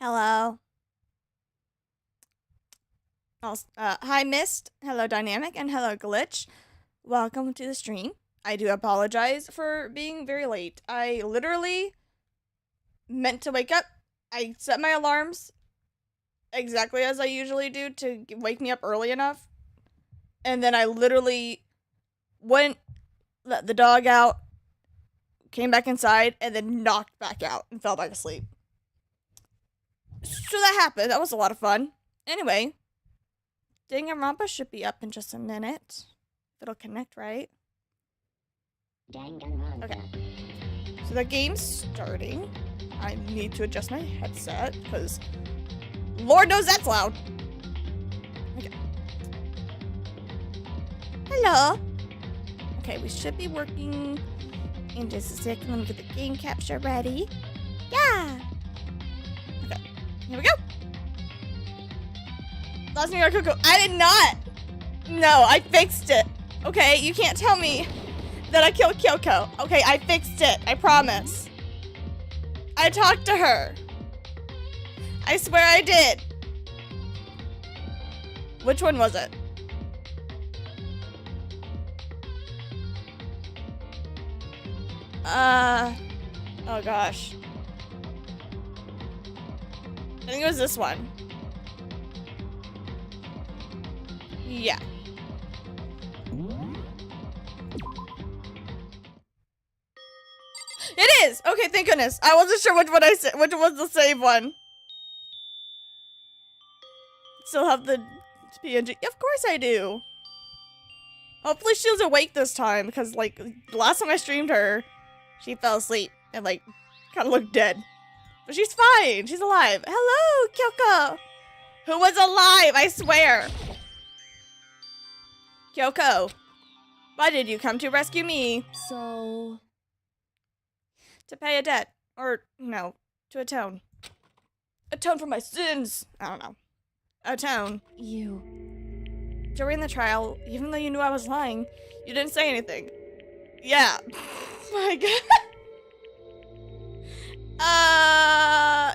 Hello. Hi, Mist. Hello, Dynamic, and hello, Glitch. Welcome to the stream. I do apologize for being very late. I literally meant to wake up. I set my alarms exactly as I usually do to wake me up early enough. And then I literally went, let the dog out, came back inside, and then knocked back out and fell back asleep. So that happened. That was a lot of fun. Anyway, Danganronpa should be up in just a minute. It'll connect, right? Okay. So the game's starting. I need to adjust my headset because Lord knows that's loud. Okay. Hello. Okay, we should be working in just a second. Let me get the game capture ready. Yeah. Okay. Here we go. Last New York Coco. I did not. No, I fixed it. Okay, you can't tell me that I killed Kyoko. Okay, I fixed it. I promise. I talked to her. I swear I did. Which one was it? Oh gosh. I think it was this one. Yeah. It is! Okay, thank goodness. I wasn't sure which one I said, which was the save one. Still have the PNG. Of course I do. Hopefully she was awake this time, because, like, the last time I streamed her, she fell asleep and, like, kind of looked dead. But she's fine. She's alive. Hello, Kyoko. Who was alive, I swear. Kyoko, why did you come to rescue me? So... To pay a debt. Or, no, to atone. Atone for my sins. I don't know. Atone. You... During the trial, even though you knew I was lying, you didn't say anything. Yeah. My god.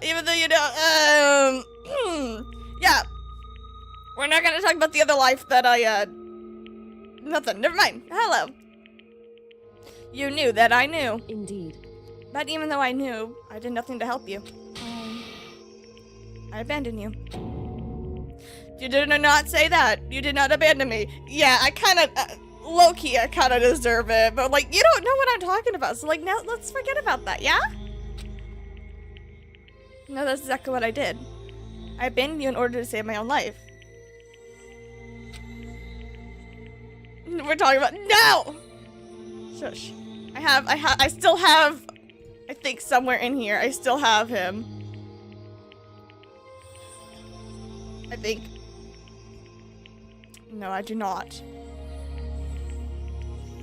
Even though you don't, yeah. We're not gonna talk about the other life that I, nothing. Never mind. Hello. You knew that I knew. Indeed. But even though I knew, I did nothing to help you. I abandoned you. You did not say that. You did not abandon me. Yeah, I kind of, low-key, I kind of deserve it. But, like, you don't know what I'm talking about. So, like, now let's forget about that, yeah? No, that's exactly what I did. I abandoned you in order to save my own life. We're talking about, no! Shush. I still have, I think somewhere in here, I still have him. I think. No, I do not.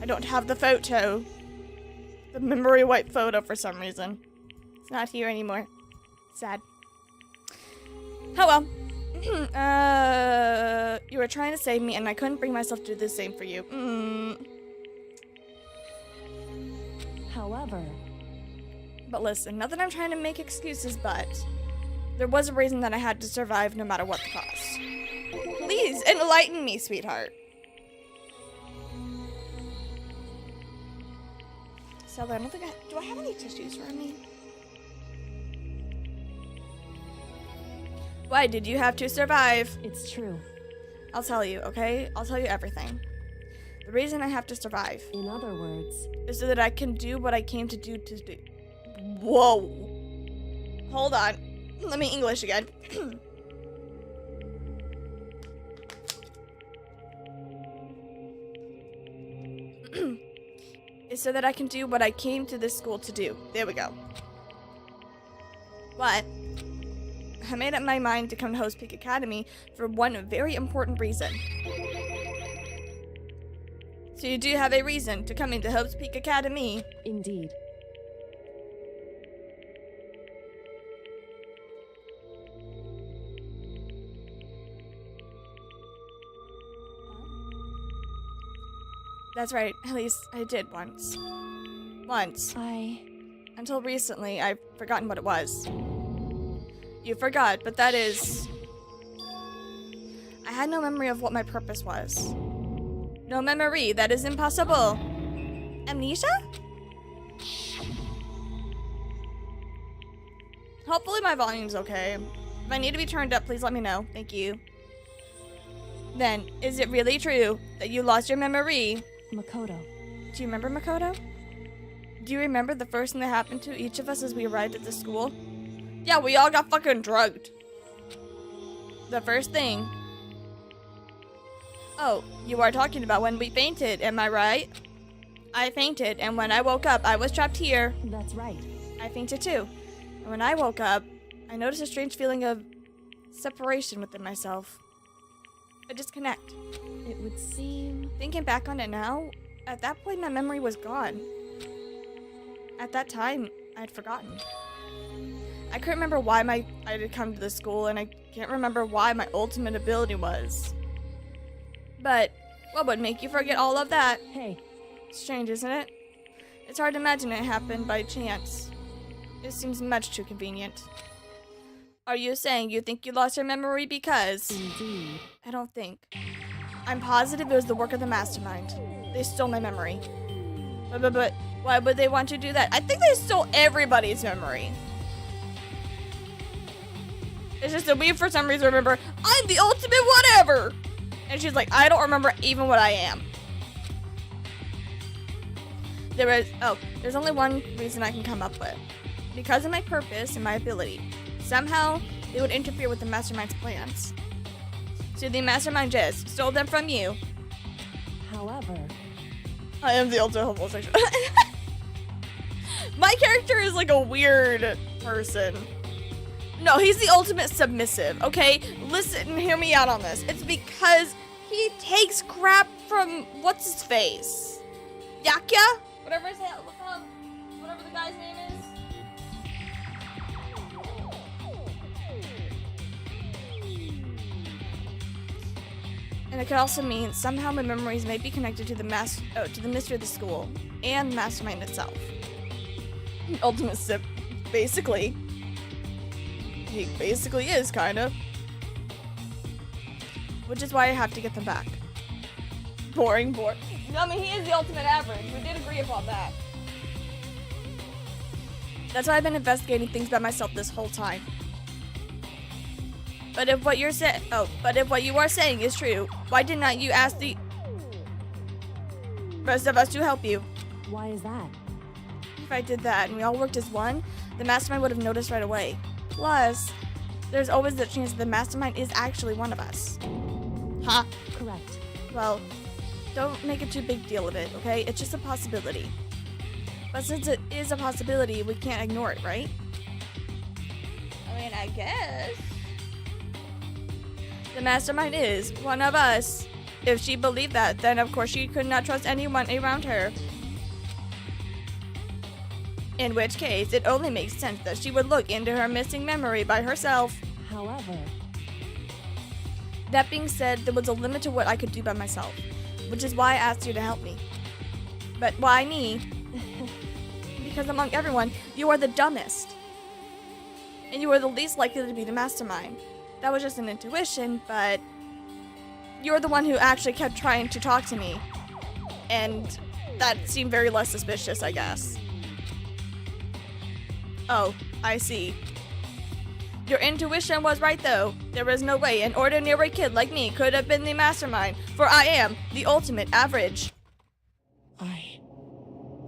I don't have the photo. The memory wipe photo for some reason. It's not here anymore. Sad. Oh well. You were trying to save me and I couldn't bring myself to do the same for you. However... But listen, not that I'm trying to make excuses, but there was a reason that I had to survive no matter what the cost. Please, enlighten me, sweetheart. Sadly, I don't think do I have any tissues for me? Why did you have to survive? It's true. I'll tell you, okay? I'll tell you everything. The reason I have to survive In other words... is so that I can do what I came to do. Whoa. Hold on. Let me English again. Is so that I can do what I came to this school to do. There we go. But I made up my mind to come to Hope's Peak Academy for one very important reason. So you do have a reason to come into Hope's Peak Academy. Indeed. That's right, at least I did once. Once. Until recently, I've forgotten what it was. You forgot, but that is... I had no memory of what my purpose was. No memory, that is impossible. Amnesia? Hopefully my volume's okay. If I need to be turned up, please let me know. Thank you. Then, is it really true that you lost your memory? Makoto. Do you remember Makoto? Do you remember the first thing that happened to each of us as we arrived at the school? Yeah, we all got fucking drugged. The first thing. Oh, you are talking about when we fainted, am I right? I fainted, and when I woke up, I was trapped here. That's right. I fainted too. And when I woke up, I noticed a strange feeling of separation within myself. A disconnect. It would seem... Thinking back on it now, at that point my memory was gone. At that time, I had forgotten. I couldn't remember why I had come to the school, and I can't remember why my ultimate ability was. But what would make you forget all of that? Hey. Strange, isn't it? It's hard to imagine it happened by chance. It seems much too convenient. Are you saying you think you lost your memory because... Indeed. I don't think. I'm positive it was the work of the mastermind. They stole my memory. But why would they want to do that? I think they stole everybody's memory. It's just that we, for some reason, remember, I'm the ultimate whatever! And she's like, I don't remember even what I am. There's only one reason I can come up with. Because of my purpose and my ability. Somehow, they would interfere with the mastermind's plans. So the mastermind just stole them from you. However... I am the ultimate homosexual. My character is like a weird person. No, he's the ultimate submissive, okay? Listen, hear me out on this. It's because he takes crap from what's-his-face? Yakya? Whatever his name, whatever the guy's name is. And it could also mean somehow my memories may be connected to the mystery of the school and the mastermind itself. Ultimate sip, basically. He basically is, kind of. Which is why I have to get them back. Boring. No, I mean, he is the ultimate average. We did agree upon that. That's why I've been investigating things by myself this whole time. But if what you are saying is true, why did not you ask the rest of us to help you? Why is that? If I did that and we all worked as one, the mastermind would have noticed right away. Plus, there's always the chance that the mastermind is actually one of us. Huh? Correct. Well, don't make a too big deal of it, okay? It's just a possibility. But since it is a possibility, we can't ignore it, right? I mean, I guess. The mastermind is one of us. If she believed that, then of course she could not trust anyone around her. In which case, it only makes sense that she would look into her missing memory by herself. However... That being said, there was a limit to what I could do by myself, which is why I asked you to help me. But why me? Because among everyone, you are the dumbest. And you are the least likely to be the mastermind. That was just an intuition, but you're the one who actually kept trying to talk to me. And that seemed very less suspicious, I guess. Oh, I see. Your intuition was right though. There was no way an ordinary kid like me could have been the mastermind, for I am the ultimate average. I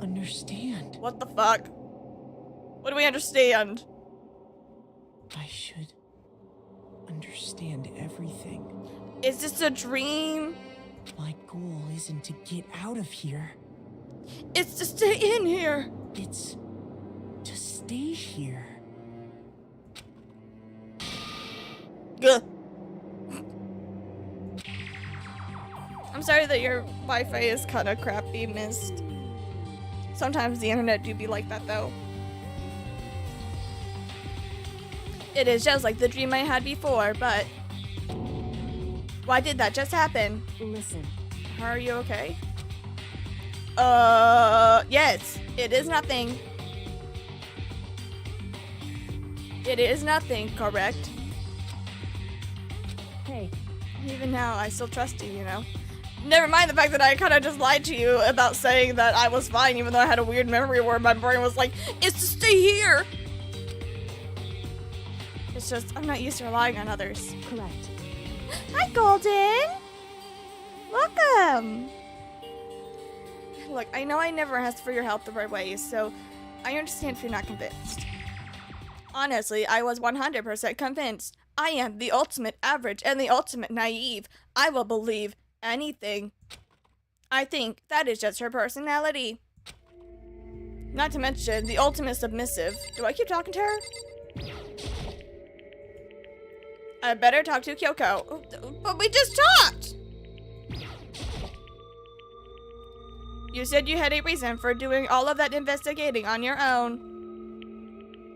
understand. What the fuck? What do we understand? I should understand everything. Is this a dream? My goal isn't to get out of here. It's to stay in here. It's to stay here. Ugh. I'm sorry that your Wi-Fi is kind of crappy, Mist. Sometimes the internet do be like that, though. It is just like the dream I had before, but... Why did that just happen? Listen. Are you okay? Yes. It is nothing. It is nothing, correct? Hey, Even now, I still trust you, you know? Never mind the fact that I kind of just lied to you about saying that I was fine, even though I had a weird memory where my brain was like, it's to stay here! It's just, I'm not used to relying on others. correct. Hi, Golden! Welcome! Look, I know I never asked for your help the right way, so I understand if you're not convinced. Honestly, I was 100% convinced. I am the ultimate average and the ultimate naive. I will believe anything. I think that is just her personality. Not to mention, the ultimate submissive. Do I keep talking to her? I better talk to Kyoko. But we just talked! You said you had a reason for doing all of that investigating on your own.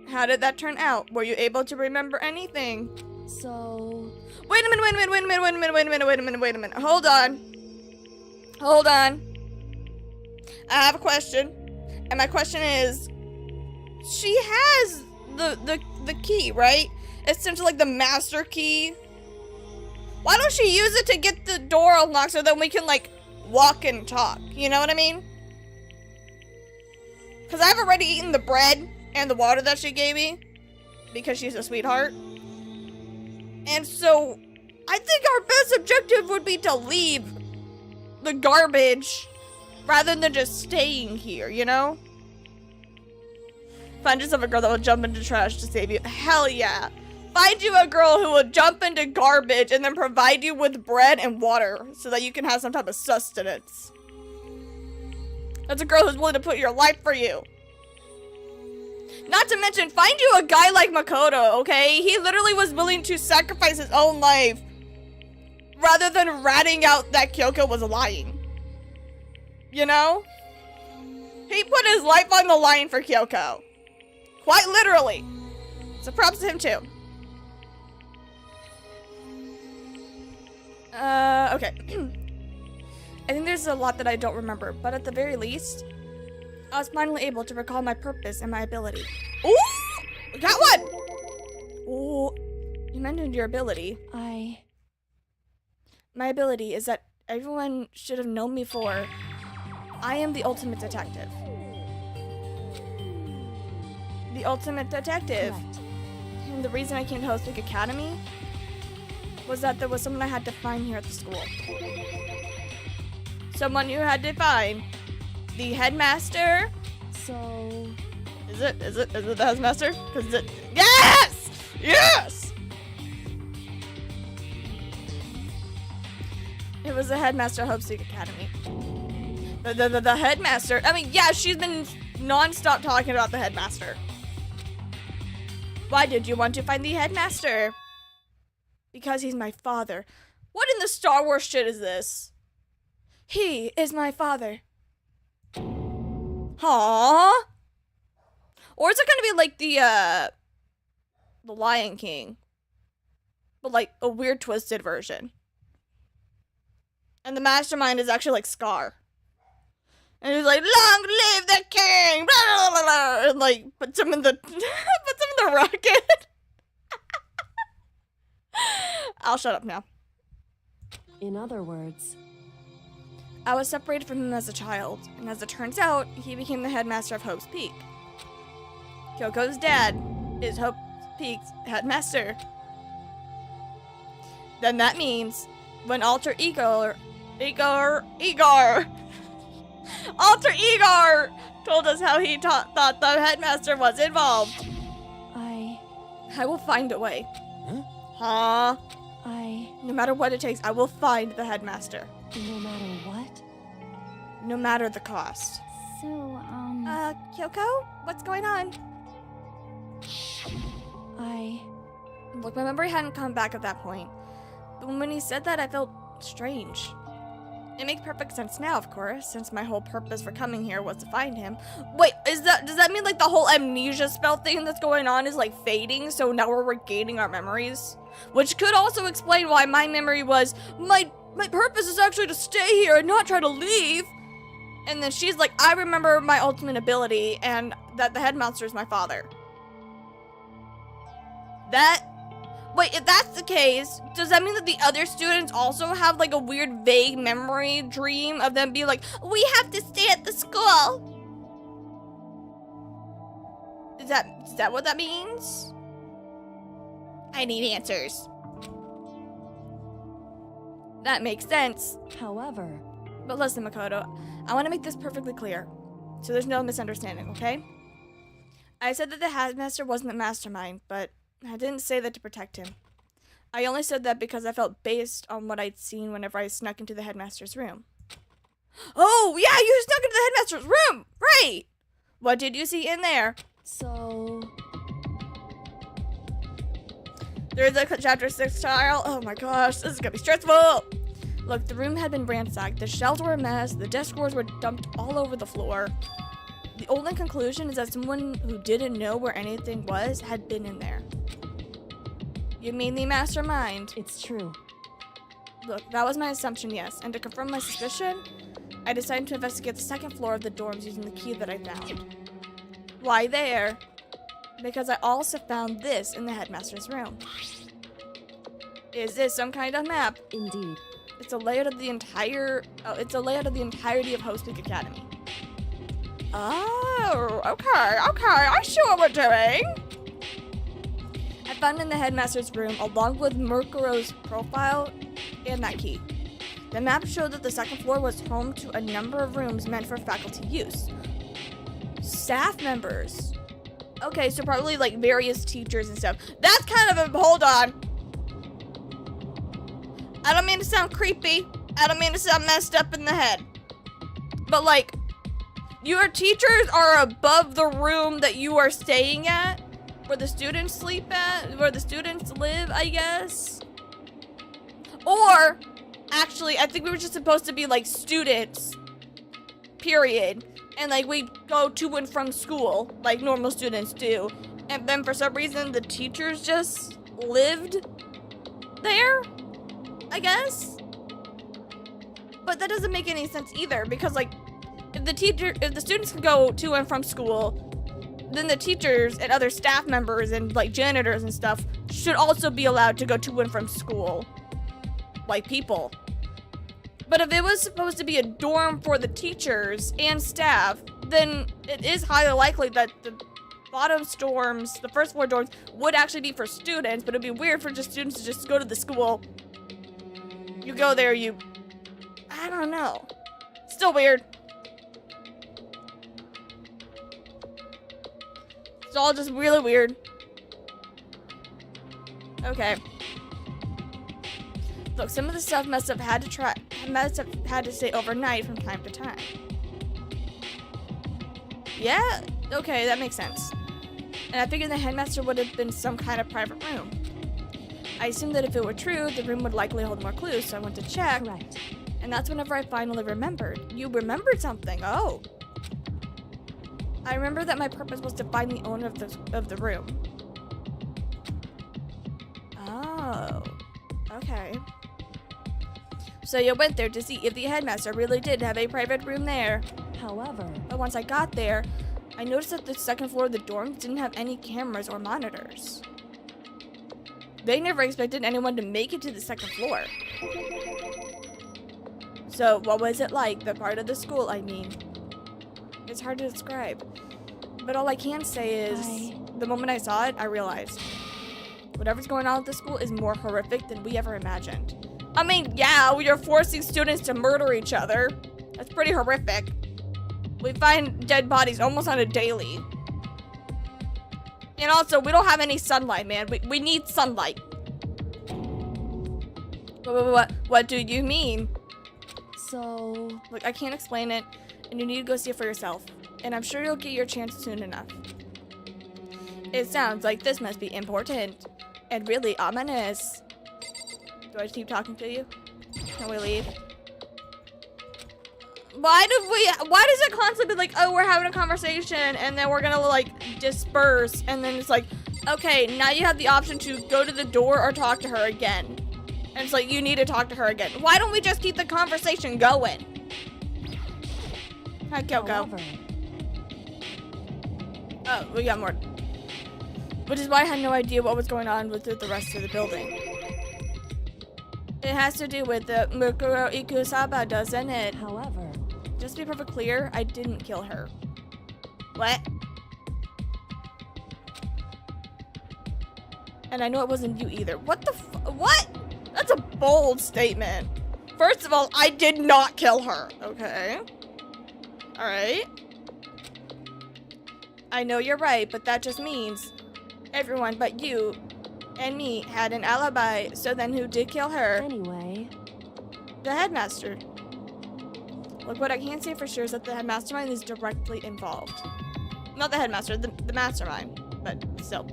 How did that turn out? Were you able to remember anything? So, Wait a minute. Hold on. I have a question. And my question is, she has the key, right? It's essentially like the master key. Why don't she use it to get the door unlocked so then we can like walk and talk? You know what I mean? Because I've already eaten the bread and the water that she gave me because she's a sweetheart. And so I think our best objective would be to leave the garbage rather than just staying here, you know? Find yourself a girl that will jump into trash to save you. Hell yeah. Find you a girl who will jump into garbage and then provide you with bread and water so that you can have some type of sustenance. That's a girl who's willing to put your life for you. Not to mention, find you a guy like Makoto, okay? He literally was willing to sacrifice his own life rather than ratting out that Kyoko was lying. You know? He put his life on the line for Kyoko. Quite literally. So props to him too. Okay. I think there's a lot that I don't remember, but at the very least, I was finally able to recall my purpose and my ability. Ooh! We got one! Ooh. You mentioned your ability. My ability is that everyone should have known me for. I am the ultimate detective. The ultimate detective. correct. And the reason I came to Host Week Academy was that there was someone I had to find here at the school. Someone you had to find. The headmaster. So, Is it the headmaster? Cause it, yes! Yes! It was the headmaster of Hope Seek Academy. The headmaster. I mean, yeah, she's been non-stop talking about the headmaster. Why did you want to find the headmaster? Because he's my father. What in the Star Wars shit is this? He is my father. Aww. Or is it gonna be like the Lion King? But like a weird twisted version. And the mastermind is actually like Scar. And he's like, long live the king! Blah, blah, blah, blah, and like puts him in the rocket. I'll shut up now. in other words, I was separated from him as a child, and as it turns out, he became the headmaster of Hope's Peak. Kyoko's dad is Hope's Peak's headmaster. Then that means when Alter Igor Alter Igor told us how he thought the headmaster was involved. I will find a way. Huh? No matter what it takes, I will find the headmaster. No matter what? No matter the cost. So, Kyoko? What's going on? Look, my memory hadn't come back at that point. But when he said that, I felt strange. It makes perfect sense now, of course, since my whole purpose for coming here was to find him. Wait, does that mean like the whole amnesia spell thing that's going on is like fading, so now we're regaining our memories? Which could also explain why my memory was, my purpose is actually to stay here and not try to leave. And then she's like, I remember my ultimate ability and that the headmaster is my father. Wait, if that's the case, does that mean that the other students also have like a weird vague memory dream of them being like, we have to stay at the school? Is that what that means? I need answers. That makes sense. However, But listen, Makoto, I want to make this perfectly clear, so there's no misunderstanding, okay? I said that the headmaster wasn't the mastermind, but I didn't say that to protect him. I only said that because I felt based on what I'd seen whenever I snuck into the headmaster's room. Oh, yeah, you snuck into the headmaster's room! Right! What did you see in there? so There's a chapter 6 trial. Oh my gosh, this is gonna be stressful! Look, the room had been ransacked, the shelves were a mess, the desk drawers were dumped all over the floor. The only conclusion is that someone who didn't know where anything was had been in there. You mean the mastermind? it's true. Look, that was my assumption, yes. And to confirm my suspicion, I decided to investigate the second floor of the dorms using the key that I found. Why there? Because I also found this in the headmaster's room. Is this some kind of map? Indeed. It's a layout of the entirety of Host Peak Academy. Oh, okay, I see what we're doing. I found it in the headmaster's room along with Murkuro's profile and that key. The map showed that the second floor was home to a number of rooms meant for faculty use. Staff members. Okay, so probably like various teachers and stuff. That's kind of a, hold on. I don't mean to sound creepy. I don't mean to sound messed up in the head. But like, your teachers are above the room that you are staying at, where the students sleep at, where the students live, I guess. Or, actually, I think we were just supposed to be like students, period. And like we go to and from school, like normal students do. And then for some reason, the teachers just lived there, I guess. But that doesn't make any sense either, because like, if the students can go to and from school, then the teachers and other staff members and like janitors and stuff should also be allowed to go to and from school, like people. But if it was supposed to be a dorm for the teachers and staff, then it is highly likely that the bottom dorms, the first floor dorms, would actually be for students, but it'd be weird for just students to just go to the school. You go there, I don't know. Still weird. It's all just really weird. Okay. Look, some of the stuff must have had to stay overnight from time to time. Yeah, okay, that makes sense. And I figured the headmaster would have been some kind of private room. I assumed that if it were true, the room would likely hold more clues, so I went to check. Correct. And that's whenever I finally remembered. You remembered something, oh. I remember that my purpose was to find the owner of the room. Oh, okay. So you went there to see if the headmaster really did have a private room there. However, But once I got there, I noticed that the second floor of the dorm didn't have any cameras or monitors. They never expected anyone to make it to the second floor. So what was it like, the part of the school, I mean? It's hard to describe. But all I can say is, the moment I saw it, I realized whatever's going on at the school is more horrific than we ever imagined. I mean, yeah, we are forcing students to murder each other. That's pretty horrific. We find dead bodies almost on a daily. And also, we don't have any sunlight, man. We need sunlight. What do you mean? so Look, I can't explain it, and you need to go see it for yourself. And I'm sure you'll get your chance soon enough. It sounds like this must be important, and really ominous. Do I keep talking to you? Can we leave? Why does it constantly be like, oh, we're having a conversation, and then we're gonna like disperse, and then it's like, okay, now you have the option to go to the door or talk to her again. And it's like, you need to talk to her again. Why don't we just keep the conversation going? Hi, Kyoko. however, Oh, we got more. Which is why I had no idea what was going on with the rest of the building. It has to do with the Mukuro Ikusaba, doesn't it? However, Just to be perfectly clear, I didn't kill her. What? And I know it wasn't you either. What the what? That's a bold statement. First of all, I did not kill her. Okay. Alright. I know you're right, but that just means everyone but you and me had an alibi. So then who did kill her? anyway, The headmaster. Look, what I can say for sure is that the mastermind is directly involved. Not the headmaster, the mastermind, but still.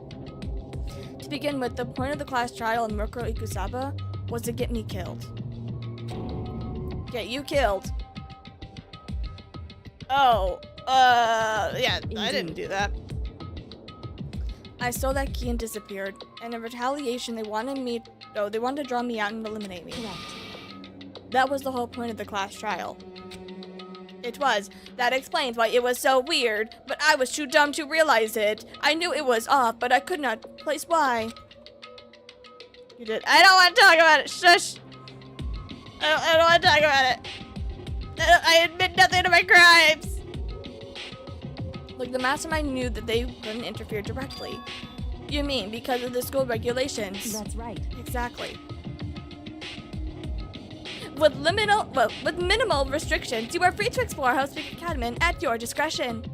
To begin with, the point of the class trial in Mukuro Ikusaba was to get me killed. Get you killed. Oh, yeah, I didn't do that. I stole that key and disappeared, and in retaliation, they wanted to draw me out and eliminate me. correct. That was the whole point of the class trial. It was. That explains why it was so weird, but I was too dumb to realize it. I knew it was off, but I could not place why. You did. I don't want to talk about it. Shush. I don't want to talk about it. I admit nothing to my crimes. Look, the mastermind knew that they couldn't interfere directly. You mean because of the school regulations? That's right. Exactly. With minimal restrictions, you are free to explore House Peak Academy at your discretion.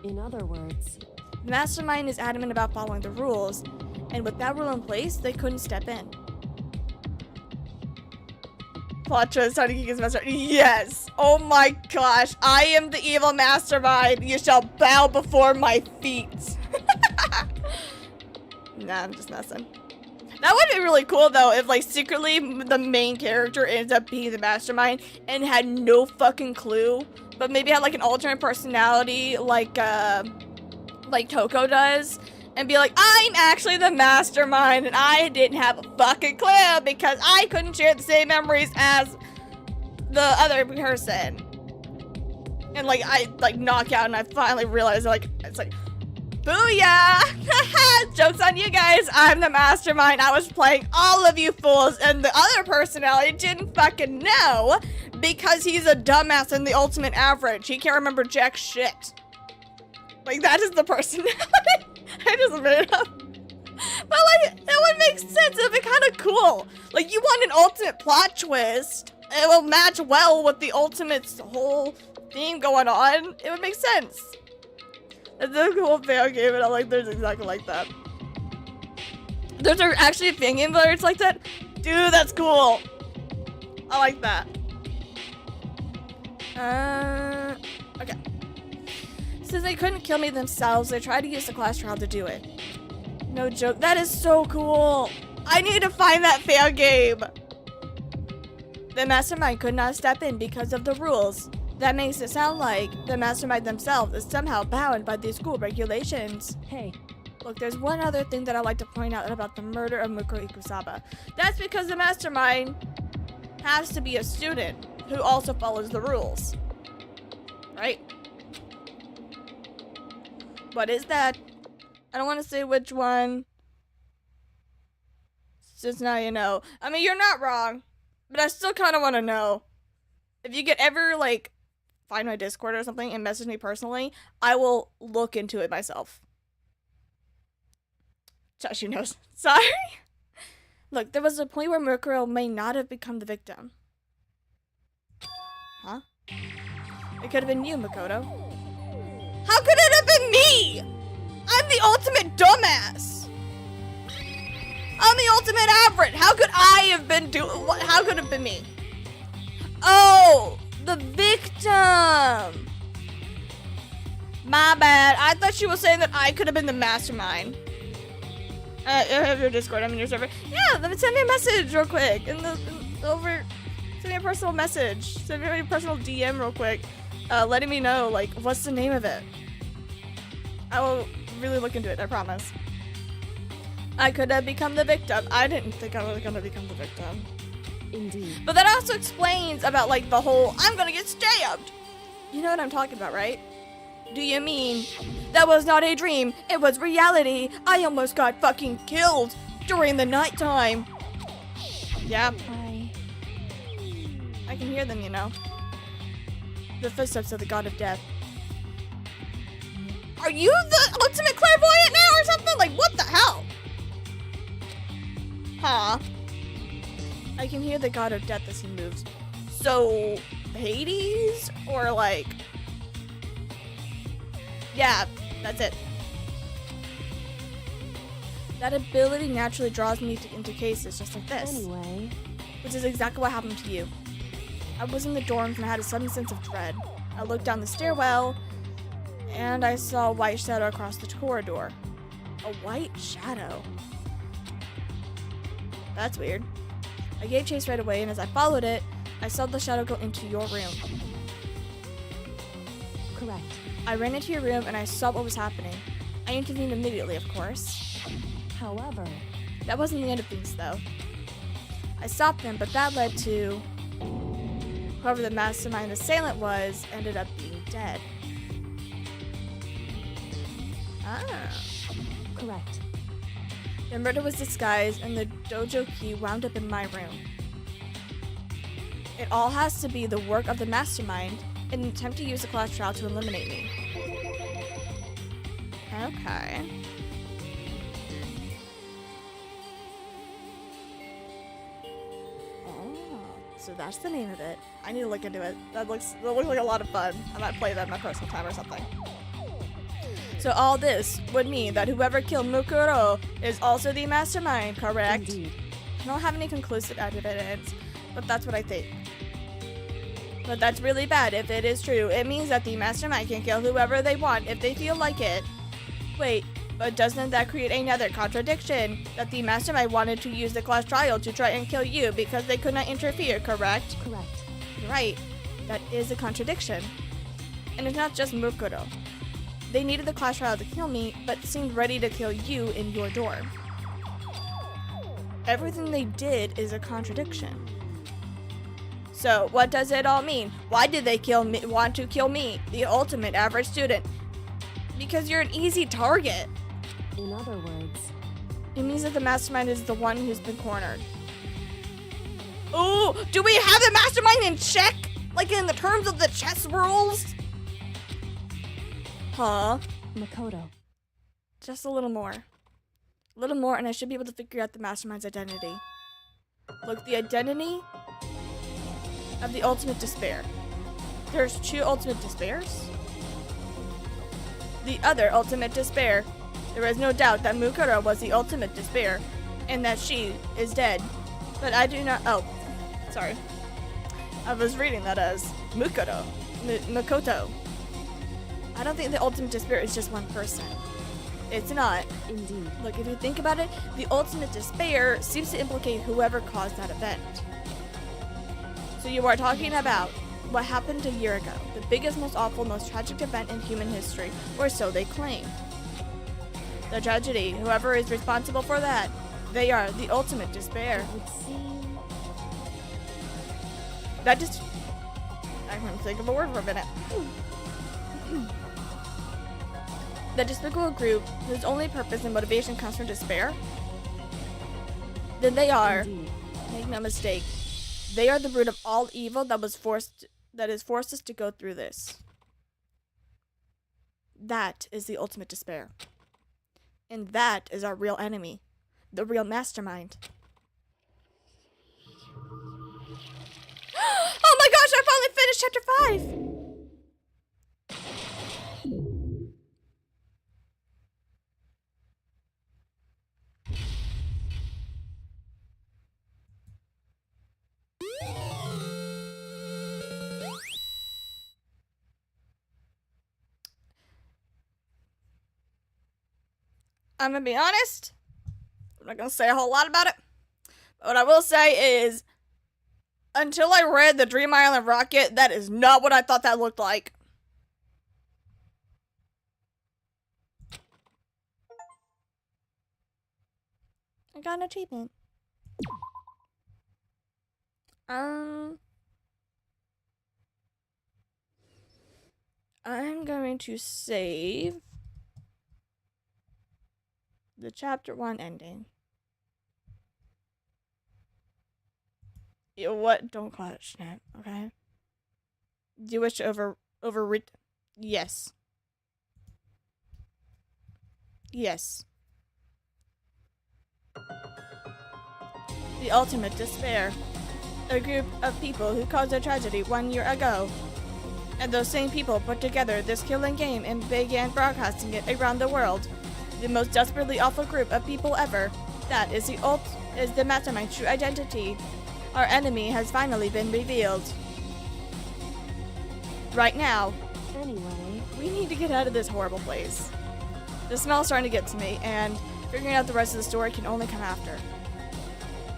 In other words, The mastermind is adamant about following the rules, and with that rule in place, they couldn't step in. Plot twist, TinyGeek is master. Yes! Oh my gosh, I am the evil mastermind. You shall bow before my feet. Nah, I'm just messing. That would be really cool though if like secretly the main character ends up being the mastermind and had no fucking clue, but maybe had like an alternate personality like Toko does, and be like, I'm actually the mastermind and I didn't have a fucking clue because I couldn't share the same memories as the other person. And like I like knock out and I finally realize like it's like, booyah! Joke's on you guys, I'm the mastermind. I was playing all of you fools and the other personality didn't fucking know because he's a dumbass and the ultimate average. He can't remember jack shit. Like that is the personality. I just made it up. But like, it would make sense. It would be kind of cool. Like you want an ultimate plot twist. It will match well with the ultimate's whole theme going on. It would make sense. It's a cool fan game, and I'm like, there's exactly like that. There's actually a fan game where it's like that? Dude, that's cool. I like that. Okay. Since they couldn't kill me themselves, they tried to use the class trial to do it. No joke. That is so cool. I need to find that fan game. The mastermind could not step in because of the rules. That makes it sound like the mastermind themselves is somehow bound by these school regulations. hey, Look, there's one other thing that I'd like to point out about the murder of Mukuro Ikusaba. That's because the mastermind has to be a student who also follows the rules. Right? What is that? I don't want to say which one. Since now you know. I mean, you're not wrong, but I still kind of want to know. If you could ever, like, find my Discord or something and message me personally, I will look into it myself. Josh, you know. Sorry. Look, there was a point where Mukuro may not have become the victim. Huh? It could have been you, Makoto. How could it have been me? I'm the ultimate dumbass. I'm the ultimate average. How could I have been how could it have been me? Oh, the victim. My bad. I thought she was saying that I could have been the mastermind. I have your Discord. I'm in your server. Yeah, let me send me a message real quick. Send me a personal message. Send me a personal DM real quick. Letting me know, like, what's the name of it. I will really look into it, I promise. I could have become the victim. I didn't think I was gonna become the victim. indeed. But that also explains about, like, the whole, I'm gonna get stabbed. You know what I'm talking about, right? Do you mean that was not a dream? It was reality. I almost got fucking killed during the nighttime. Yeah, I can hear them, you know. The footsteps of the god of death. Are you the ultimate clairvoyant now or something? Like, what the hell? Huh? I can hear the god of death as he moves. So, Hades? Or like... Yeah, that's it. That ability naturally draws me into cases just like this. Anyway, Which is exactly what happened to you. I was in the dorms and I had a sudden sense of dread. I looked down the stairwell and I saw a white shadow across the corridor. A white shadow? That's weird. I gave chase right away, and as I followed it, I saw the shadow go into your room. correct. I ran into your room and I saw what was happening. I intervened immediately, of course. However, That wasn't the end of things, though. I stopped them, but that led to... Whoever the mastermind assailant was ended up being dead. Ah. correct. The murder was disguised, and the dojo key wound up in my room. It all has to be the work of the mastermind in an attempt to use the class trial to eliminate me. Okay. Oh, so that's the name of it. I need to look into it. That looks like a lot of fun. I might play that in my personal time or something. So all this would mean that whoever killed Mukuro is also the mastermind, correct? Indeed. I don't have any conclusive evidence, but that's what I think. But that's really bad if it is true. It means that the mastermind can kill whoever they want if they feel like it. Wait, but doesn't that create another contradiction? That the mastermind wanted to use the class trial to try and kill you because they could not interfere, correct? Correct. You're right. That is a contradiction. And it's not just Mukuro. They needed the class trial to kill me, but seemed ready to kill you in your dorm. Everything they did is a contradiction. So, what does it all mean? Why did they want to kill me, the ultimate average student? Because you're an easy target. In other words, It means that the mastermind is the one who's been cornered. Ooh, do we have the mastermind in check? Like in the terms of the chess rules? Huh? Makoto. Just a little more. A little more, and I should be able to figure out the mastermind's identity. Look, the identity of the ultimate despair. There's two ultimate despairs? The other ultimate despair. There is no doubt that Mukuro was the ultimate despair, and that she is dead. But I do not. Oh, sorry. I was reading that as Mukuro. Makoto. I don't think the ultimate despair is just one person. It's not. Indeed. Look, if you think about it, the ultimate despair seems to implicate whoever caused that event. So you are talking about what happened a year ago, the biggest, most awful, most tragic event in human history, or so they claim. The tragedy, whoever is responsible for that, they are the ultimate despair. It would seem That just... I couldn't think of a word for a minute. The despicable group whose only purpose and motivation comes from despair, then they are, indeed. make no mistake, they are the root of all evil that has forced us to go through this. That is the ultimate despair. And that is our real enemy, the real mastermind. Oh my gosh, I finally finished chapter 5! I'm gonna be honest. I'm not gonna say a whole lot about it. But what I will say is, until I read the Dream Island Rocket, that is not what I thought that looked like. I got an achievement. I'm going to save the chapter 1 ending. What? Don't call it snap, okay? Do you wish to overread? Yes. Yes. The ultimate despair. A group of people who caused a tragedy 1 year ago. And those same people put together this killing game and began broadcasting it around the world. The most desperately awful group of people ever. That is the mastermind's true identity. Our enemy has finally been revealed. Right now. Anyway, We need to get out of this horrible place. The smell's starting to get to me, and figuring out the rest of the story can only come after.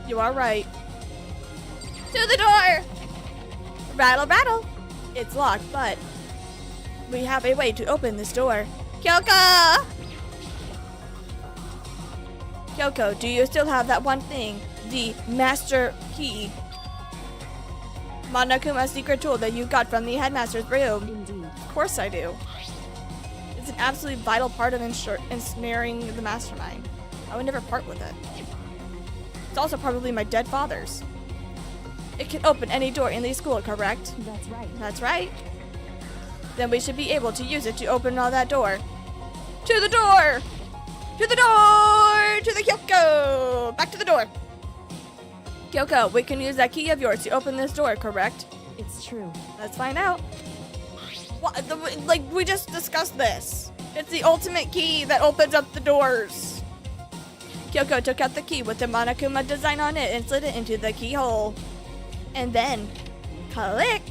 You are right. To the door! Rattle, rattle! It's locked, but we have a way to open this door. Kyoko! Kyoko, do you still have that one thing? The master key. Monokuma's secret tool that you got from the headmaster's room. indeed. Of course I do. It's an absolutely vital part of ensnaring the mastermind. I would never part with it. It's also probably my dead father's. It can open any door in the school, correct? That's right. That's right. Then we should be able to use it to open all that door. To the door! To the door! To the Kyoko! Back to the door! Kyoko, we can use that key of yours to open this door, correct? It's true. Let's find out. What? Like, we just discussed this. It's the ultimate key that opens up the doors. Kyoko took out the key with the Monokuma design on it and slid it into the keyhole. And then, click.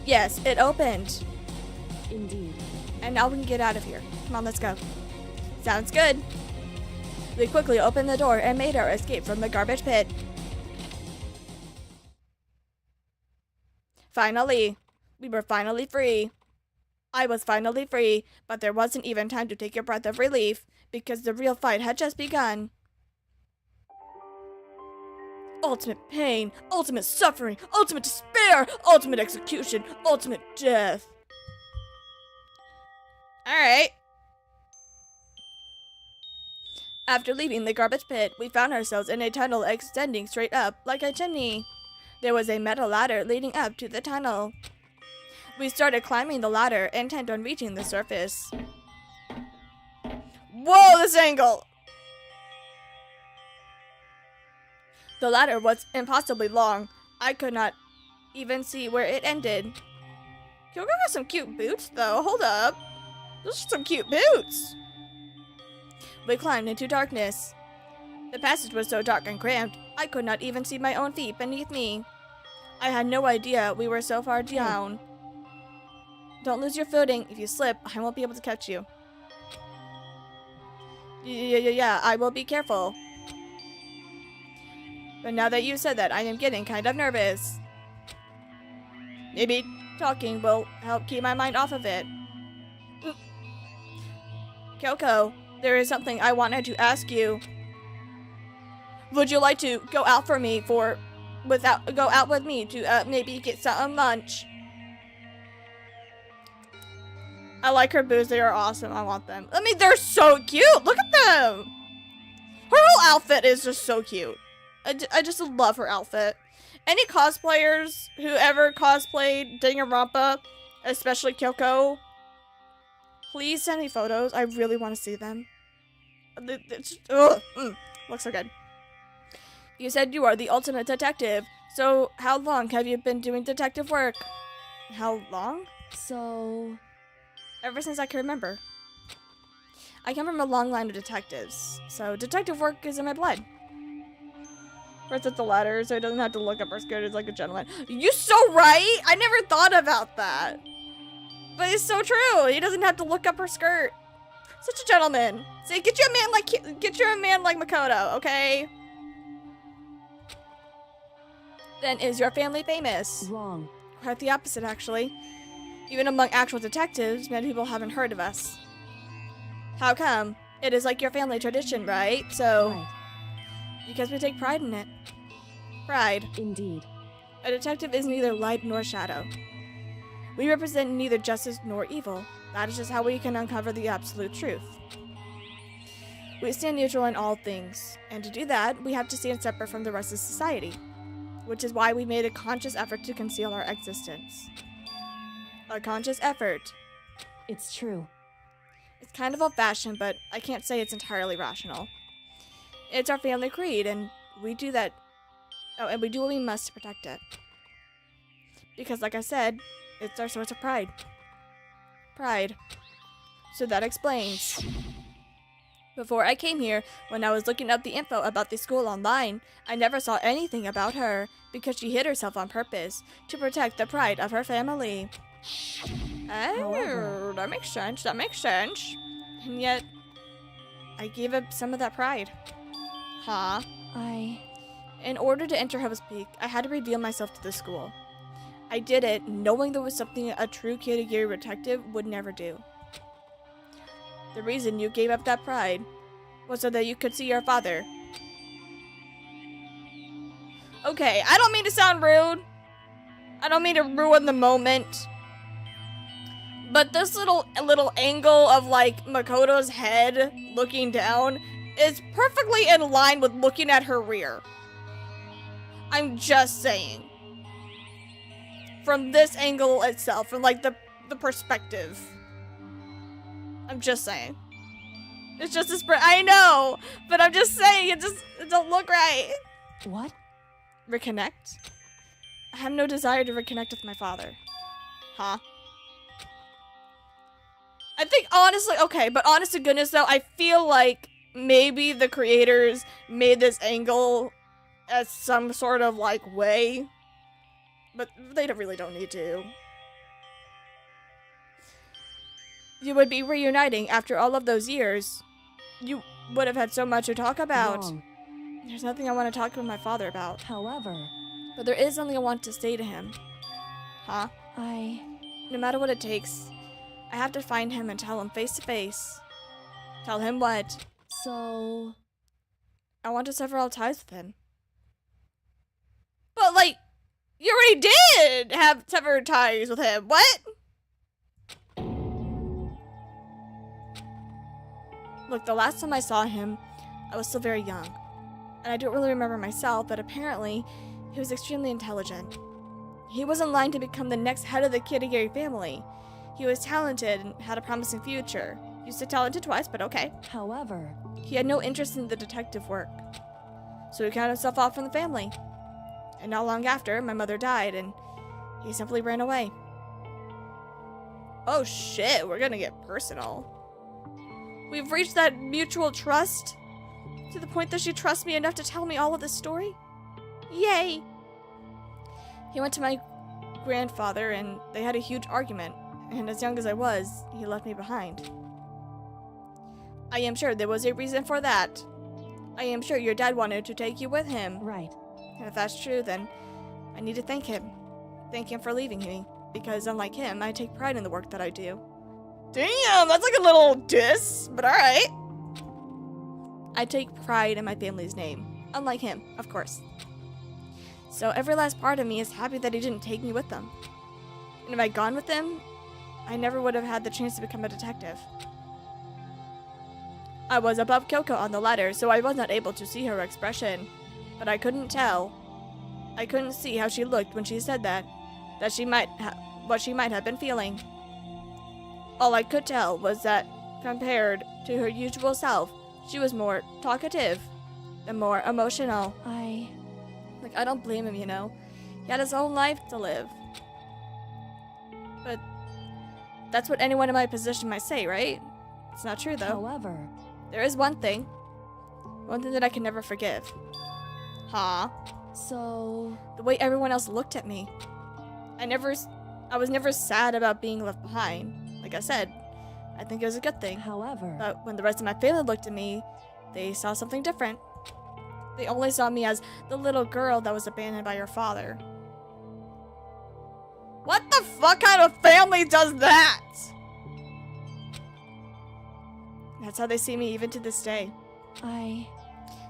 Yes, it opened. Indeed. And now we can get out of here. Come on, let's go. Sounds good. We quickly opened the door and made our escape from the garbage pit. Finally, we were finally free. I was finally free, but there wasn't even time to take a breath of relief because the real fight had just begun. Ultimate pain, ultimate suffering, ultimate despair, ultimate execution, ultimate death. Alright. After leaving the garbage pit, we found ourselves in a tunnel extending straight up like a chimney. There was a metal ladder leading up to the tunnel. We started climbing the ladder, intent on reaching the surface. Whoa, this angle! The ladder was impossibly long. I could not even see where it ended. Kyoko got some cute boots, though. Hold up. Those are some cute boots. We climbed into darkness. The passage was so dark and cramped, I could not even see my own feet beneath me. I had no idea we were so far down. Don't lose your footing. If you slip, I won't be able to catch you. Yeah, I will be careful. But now that you said that, I am getting kind of nervous. Maybe talking will help keep my mind off of it. Kyoko, there is something I wanted to ask you. Would you like to go out with me to maybe get some lunch? I like her boots. They are awesome. I want them. I mean, they're so cute. Look at them. Her whole outfit is just so cute. I just love her outfit. Any cosplayers who ever cosplayed Danganronpa, especially Kyoko, please send me photos. I really want to see them. Looks so good. You said you are the ultimate detective. So how long have you been doing detective work? How long? So, Ever since I can remember. I come from a long line of detectives, so detective work is in my blood. First at the ladder, so he doesn't have to look up her skirt. He's like a gentleman. You're so right! I never thought about that. But it's so true. He doesn't have to look up her skirt. Such a gentleman. See, get you a man like Makoto, okay? Then is your family famous? wrong. Quite the opposite, actually. Even among actual detectives, many people haven't heard of us. How come? It is like your family tradition, right? So, Right. because we take pride in it. Pride. Indeed. A detective is neither light nor shadow. We represent neither justice nor evil. That is just how we can uncover the absolute truth. We stand neutral in all things, and to do that, we have to stand separate from the rest of society, which is why we made a conscious effort to conceal our existence. A conscious effort. It's true. It's kind of old-fashioned, but I can't say it's entirely rational. It's our family creed, and we do that. Oh, and we do what we must to protect it. Because, like I said, it's our source of pride. Pride. So that explains. Before I came here, when I was looking up the info about the school online, I never saw anything about her, because she hid herself on purpose to protect the pride of her family. Oh, However, that makes sense. That makes sense. And yet, I gave up some of that pride. Huh? In order to enter Heaven's Peak, I had to reveal myself to the school. I did it knowing there was something a true Kirigiri detective would never do. The reason you gave up that pride was so that you could see your father. Okay, I don't mean to sound rude. I don't mean to ruin the moment. But this little angle of like Makoto's head looking down is perfectly in line with looking at her rear. I'm just saying. From this angle itself, from like the perspective. I'm just saying. It's just a spread. I know, but I'm just saying it don't look right. what? Reconnect? I have no desire to reconnect with my father. Huh? I think honestly, okay, but honest to goodness though, I feel like maybe the creators made this angle as some sort of like way, but they really don't need to. You would be reuniting after all of those years. You would have had so much to talk about. Wrong. There's nothing I want to talk to my father about. However, But there is something I want to say to him. Huh? No matter what it takes, I have to find him and tell him face to face. Tell him what? So, I want to sever all ties with him. But like, you already did have severed ties with him. What? Look, the last time I saw him, I was still very young. And I don't really remember myself, but apparently, he was extremely intelligent. He was in line to become the next head of the Kirigiri family. He was talented and had a promising future. You said talented twice, but okay. however, He had no interest in the detective work. So he cut himself off from the family. And not long after, my mother died, and he simply ran away. Oh shit, we're gonna get personal. We've reached that mutual trust, to the point that she trusts me enough to tell me all of this story. Yay! He went to my grandfather, and they had a huge argument, and as young as I was, he left me behind. I am sure there was a reason for that. I am sure your dad wanted to take you with him. right. And if that's true, then I need to thank him. Thank him for leaving me, because unlike him, I take pride in the work that I do. Damn, that's like a little diss, but alright. I take pride in my family's name, unlike him, of course. So every last part of me is happy that he didn't take me with him. And if I'd gone with him, I never would have had the chance to become a detective. I was above Kyoko on the ladder, so I was not able to see her expression. But I couldn't tell. I couldn't see how she looked when she said that what she might have been feeling. All I could tell was that, compared to her usual self, she was more talkative and more emotional. Like, I don't blame him, you know. He had his own life to live. But that's what anyone in my position might say, right? It's not true, though. However, There is one thing that I can never forgive. Huh? so, The way everyone else looked at me. I was never sad about being left behind. Like I said, I think it was a good thing. however, But when the rest of my family looked at me, they saw something different. They only saw me as the little girl that was abandoned by her father. What the fuck kind of family does that? That's how they see me even to this day.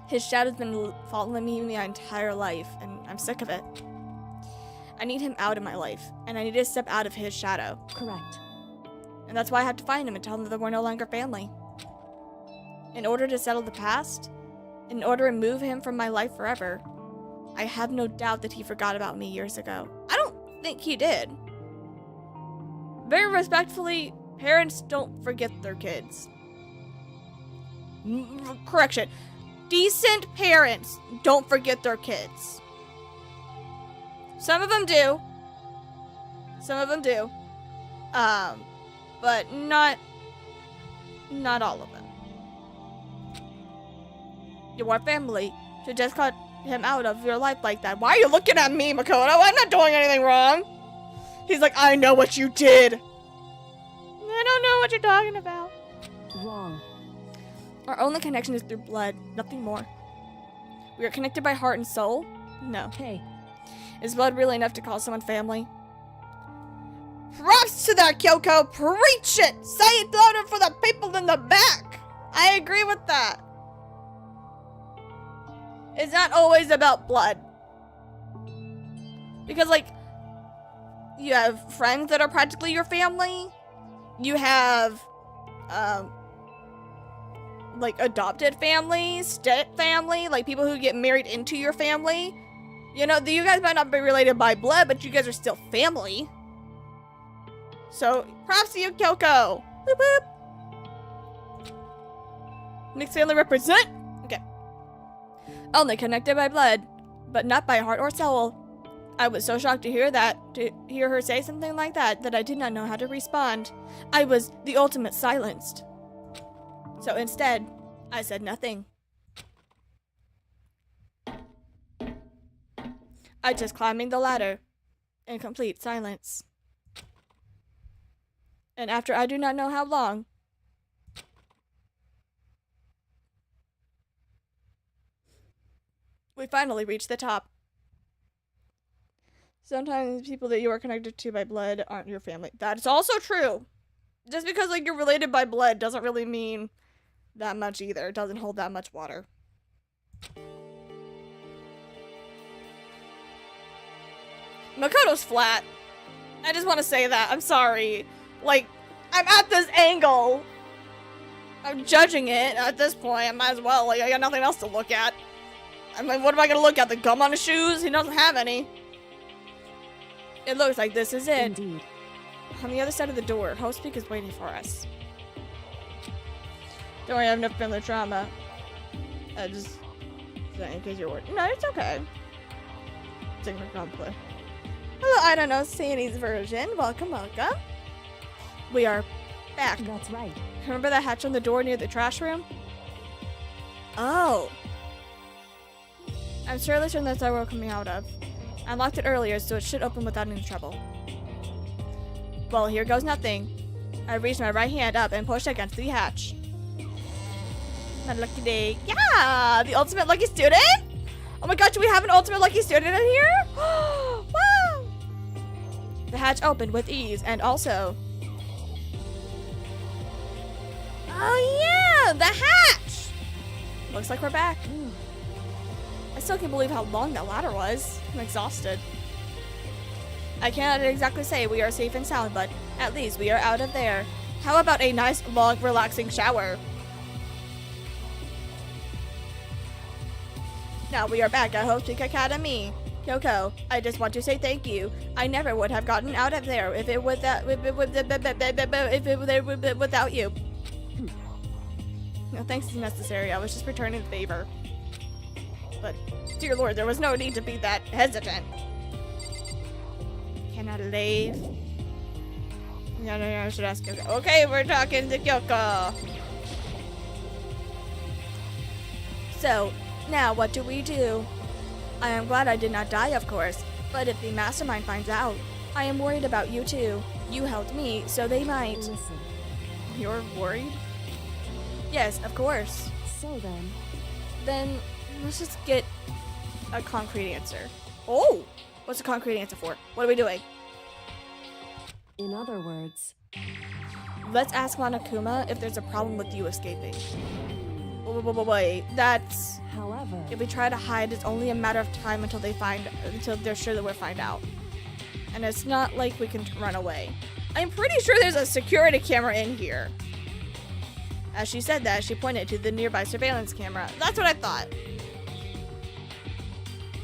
His shadow's been following me my entire life, and I'm sick of it. I need him out of my life, and I need to step out of his shadow. Correct. And that's why I have to find him and tell him that we're no longer family. In order to settle the past, in order to remove him from my life forever, I have no doubt that he forgot about me years ago. I don't think he did. Very respectfully, parents don't forget their kids. Correction. Decent parents don't forget their kids. Some of them do. Some of them do. But not all of them. Your family should just cut him out of your life like that. Why are you looking at me, Makoto? I'm not doing anything wrong. He's like, I know what you did. I don't know what you're talking about. Wrong. Our only connection is through blood, nothing more. We are connected by heart and soul? No. Hey. Is blood really enough to call someone family? Props to that, Kyoko! Preach it! Say it louder for the people in the back! I agree with that. It's not always about blood. Because, like, you have friends that are practically your family. You have, like, adopted families, step family, like people who get married into your family. You know, you guys might not be related by blood, but you guys are still family. So, props to you, Kyoko. Boop boop. Mixed family represent. Okay. Only connected by blood, but not by heart or soul. I was so shocked to hear her say something like that I did not know how to respond. I was the ultimate silenced. So instead, I said nothing. I just climbing the ladder in complete silence. And after I do not know how long, we finally reached the top. Sometimes people that you are connected to by blood aren't your family. That is also true. Just because, like, you're related by blood doesn't really mean that much either. It doesn't hold that much water. Makoto's flat. I just want to say that. I'm sorry. Like, I'm at this angle. I'm judging it at this point. I might as well. Like, I got nothing else to look at. I mean, what am I going to look at? The gum on his shoes? He doesn't have any. It looks like this is it. Indeed. On the other side of the door, Hostpeak is waiting for us. Don't worry, I have no family trauma. Just in case you're worried. No, it's okay. Sing for compliment. Hello, I don't know, Sandy's version. Welcome, welcome. We are back. That's right. Remember that hatch on the door near the trash room? Oh. I'm surely certain that's where we're coming out of. I unlocked it earlier, so it should open without any trouble. Well, here goes nothing. I reached my right hand up and pushed against the hatch. My lucky day. Yeah! The ultimate lucky student? Oh my god, do we have an ultimate lucky student in here? Wow! The hatch opened with ease, and also... Oh yeah! The hatch! Looks like we're back. I still can't believe how long that ladder was. I'm exhausted. I cannot exactly say we are safe and sound, but at least we are out of there. How about a nice, long, relaxing shower? Now we are back at Hostpeak Academy. Kyoko, I just want to say thank you. I never would have gotten out of there if it without you. No thanks is necessary. I was just returning the favor. But, dear Lord, there was no need to be that hesitant. Can I leave? No, I should ask Kyoko. Okay, we're talking to Kyoko. So, now what do we do? I am glad I did not die, of course. But if the mastermind finds out, I am worried about you too. You helped me, so they might. Listen. You're worried? Yes, of course. So then. Then, let's just get a concrete answer. Oh! What's a concrete answer for? What are we doing? In other words. Let's ask Monokuma if there's a problem with you escaping. Wait, that's... However. If we try to hide, it's only a matter of time until they're sure that we'll find out. And it's not like we can run away. I'm pretty sure there's a security camera in here. As she said that, she pointed to the nearby surveillance camera. That's what I thought.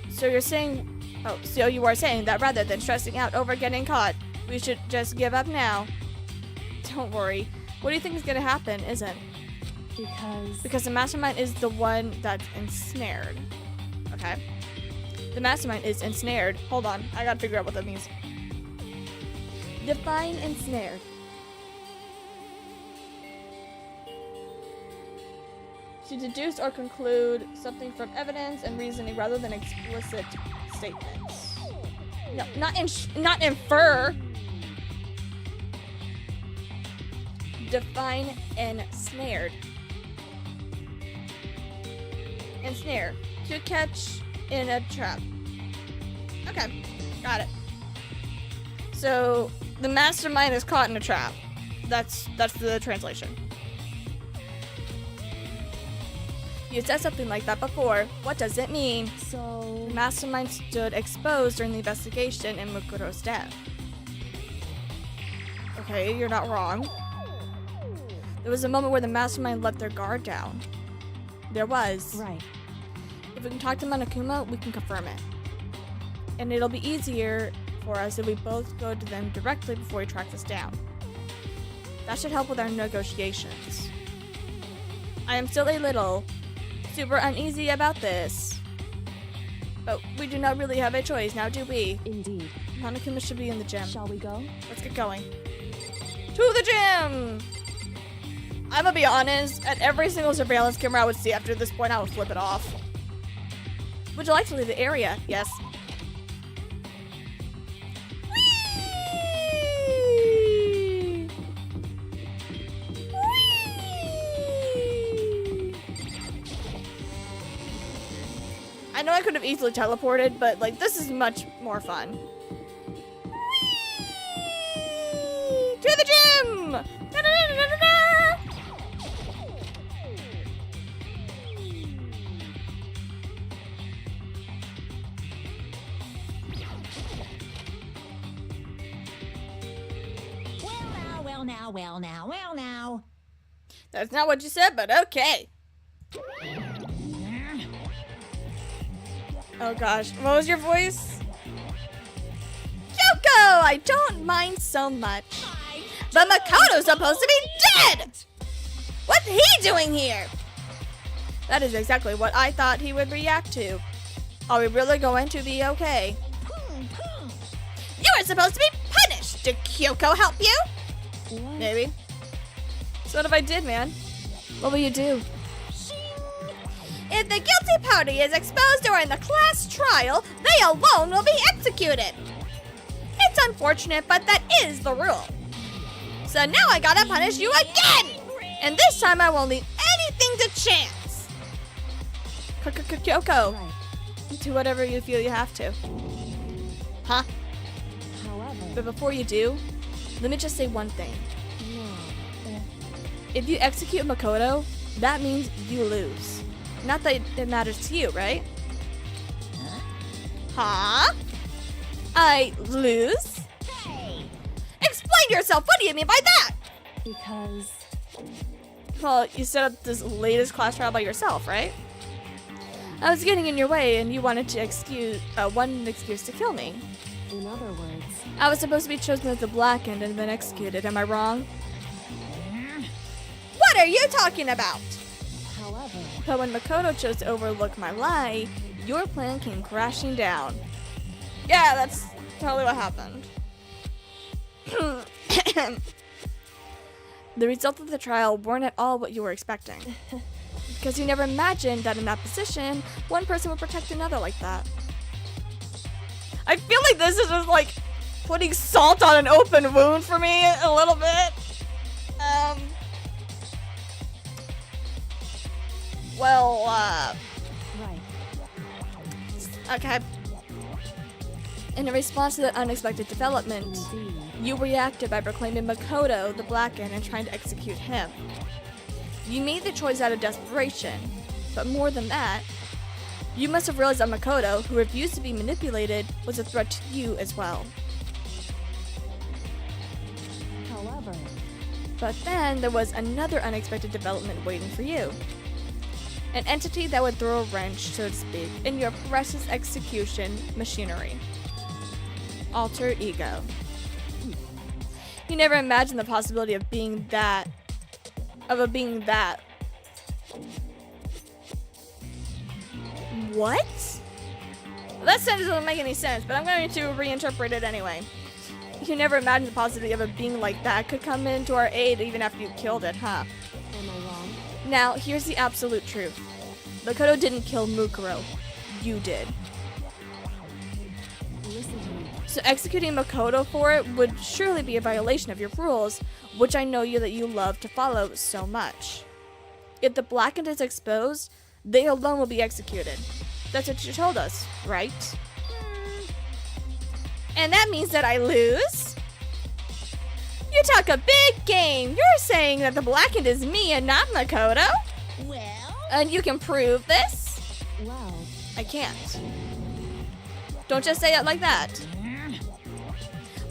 So you're saying... Oh, so you are saying that rather than stressing out over getting caught, we should just give up now? Don't worry. What do you think is going to happen, isn't? Because the mastermind is the one that's ensnared. Okay. The mastermind is ensnared. Hold on. I gotta figure out what that means. Define ensnared. To deduce or conclude something from evidence and reasoning rather than explicit statements. No, not infer. Define ensnared. Ensnare. To catch in a trap. Okay, got it. So the mastermind is caught in a trap. That's the translation. You said something like that before. What does it mean? So... The mastermind stood exposed during the investigation in Makoto's death. Okay, you're not wrong. There was a moment where the mastermind let their guard down. There was. Right. If we can talk to Monokuma, we can confirm it. And it'll be easier for us if we both go to them directly before he tracks us down. That should help with our negotiations. I am still a little, super uneasy about this. But we do not really have a choice now, do we? Indeed. Monokuma should be in the gym. Shall we go? Let's get going. To the gym! I'm gonna be honest, at every single surveillance camera I would see after this point, I would flip it off. Would you like to leave the area? Yes. Whee! Whee! I know I could have easily teleported, but like this is much more fun. Whee! To the gym! Da-da-da-da-da-da! Well now. That's not what you said, but okay. Oh gosh, what was your voice? Kyoko! I don't mind so much. But Makoto's supposed to be dead! What's he doing here? That is exactly what I thought he would react to. Are we really going to be okay? You were supposed to be punished! Did Kyoko help you? What? Maybe. So what if I did, man? What will you do? If the guilty party is exposed during the class trial, they alone will be executed. It's unfortunate, but that is the rule. So now I gotta punish you again! And this time I won't leave anything to chance. Kyoko, Right. do whatever you feel you have to. Huh? However... But before you do, let me just say one thing. No. If you execute Makoto, that means you lose. Not that it matters to you, right? Huh? I lose? Explain yourself! What do you mean by that? Because... Well, you set up this latest class trial by yourself, right? I was getting in your way and you wanted to one excuse to kill me. In other words... I was supposed to be chosen as the blackened and then executed, am I wrong? What are you talking about? However... But when Makoto chose to overlook my lie, your plan came crashing down. Yeah, that's totally what happened. The results of the trial weren't at all what you were expecting. Because you never imagined that in that position, one person would protect another like that. I feel like this is just like putting salt on an open wound for me a little bit. Right. Okay. In response to that unexpected development, Indeed. you reacted by proclaiming Makoto the Blackened and trying to execute him. You made the choice out of desperation, but more than that, you must have realized that Makoto, who refused to be manipulated, was a threat to you as well. But then there was another unexpected development waiting for you. An entity that would throw a wrench, so to speak, in your precious execution machinery. Alter ego. You never imagined the possibility of being that. What? That sentence doesn't make any sense, but I'm going to reinterpret it anyway. You never imagined the possibility of a being like that could come into our aid even after you killed it, huh? Am I wrong? Now, here's the absolute truth. Makoto didn't kill Mukuro. You did. Listen to me. So executing Makoto for it would surely be a violation of your rules, which I know that you love to follow so much. If the Blackened is exposed, they alone will be executed. That's what you told us, right? And that means that I lose? You talk a big game. You're saying that the Blackened is me and not Makoto? Well, And you can prove this? Well, I can't. Don't just say it like that.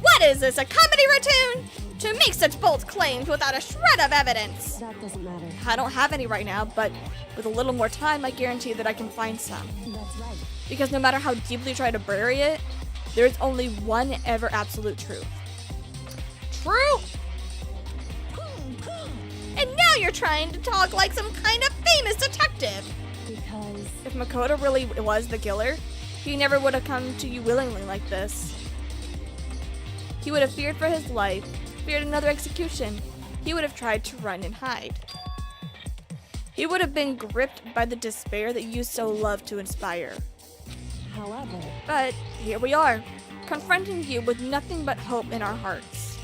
What is this, a comedy cartoon? To make such bold claims without a shred of evidence. that doesn't matter. I don't have any right now, but with a little more time, I guarantee that I can find some. That's right. Because no matter how deeply you try to bury it, there's only one ever absolute truth. True! And now you're trying to talk like some kind of famous detective. Because If Makoto really was the killer, he never would have come to you willingly like this. He would have feared for his life, feared another execution. He would have tried to run and hide. He would have been gripped by the despair that you so love to inspire. however, But here we are, confronting you with nothing but hope in our hearts.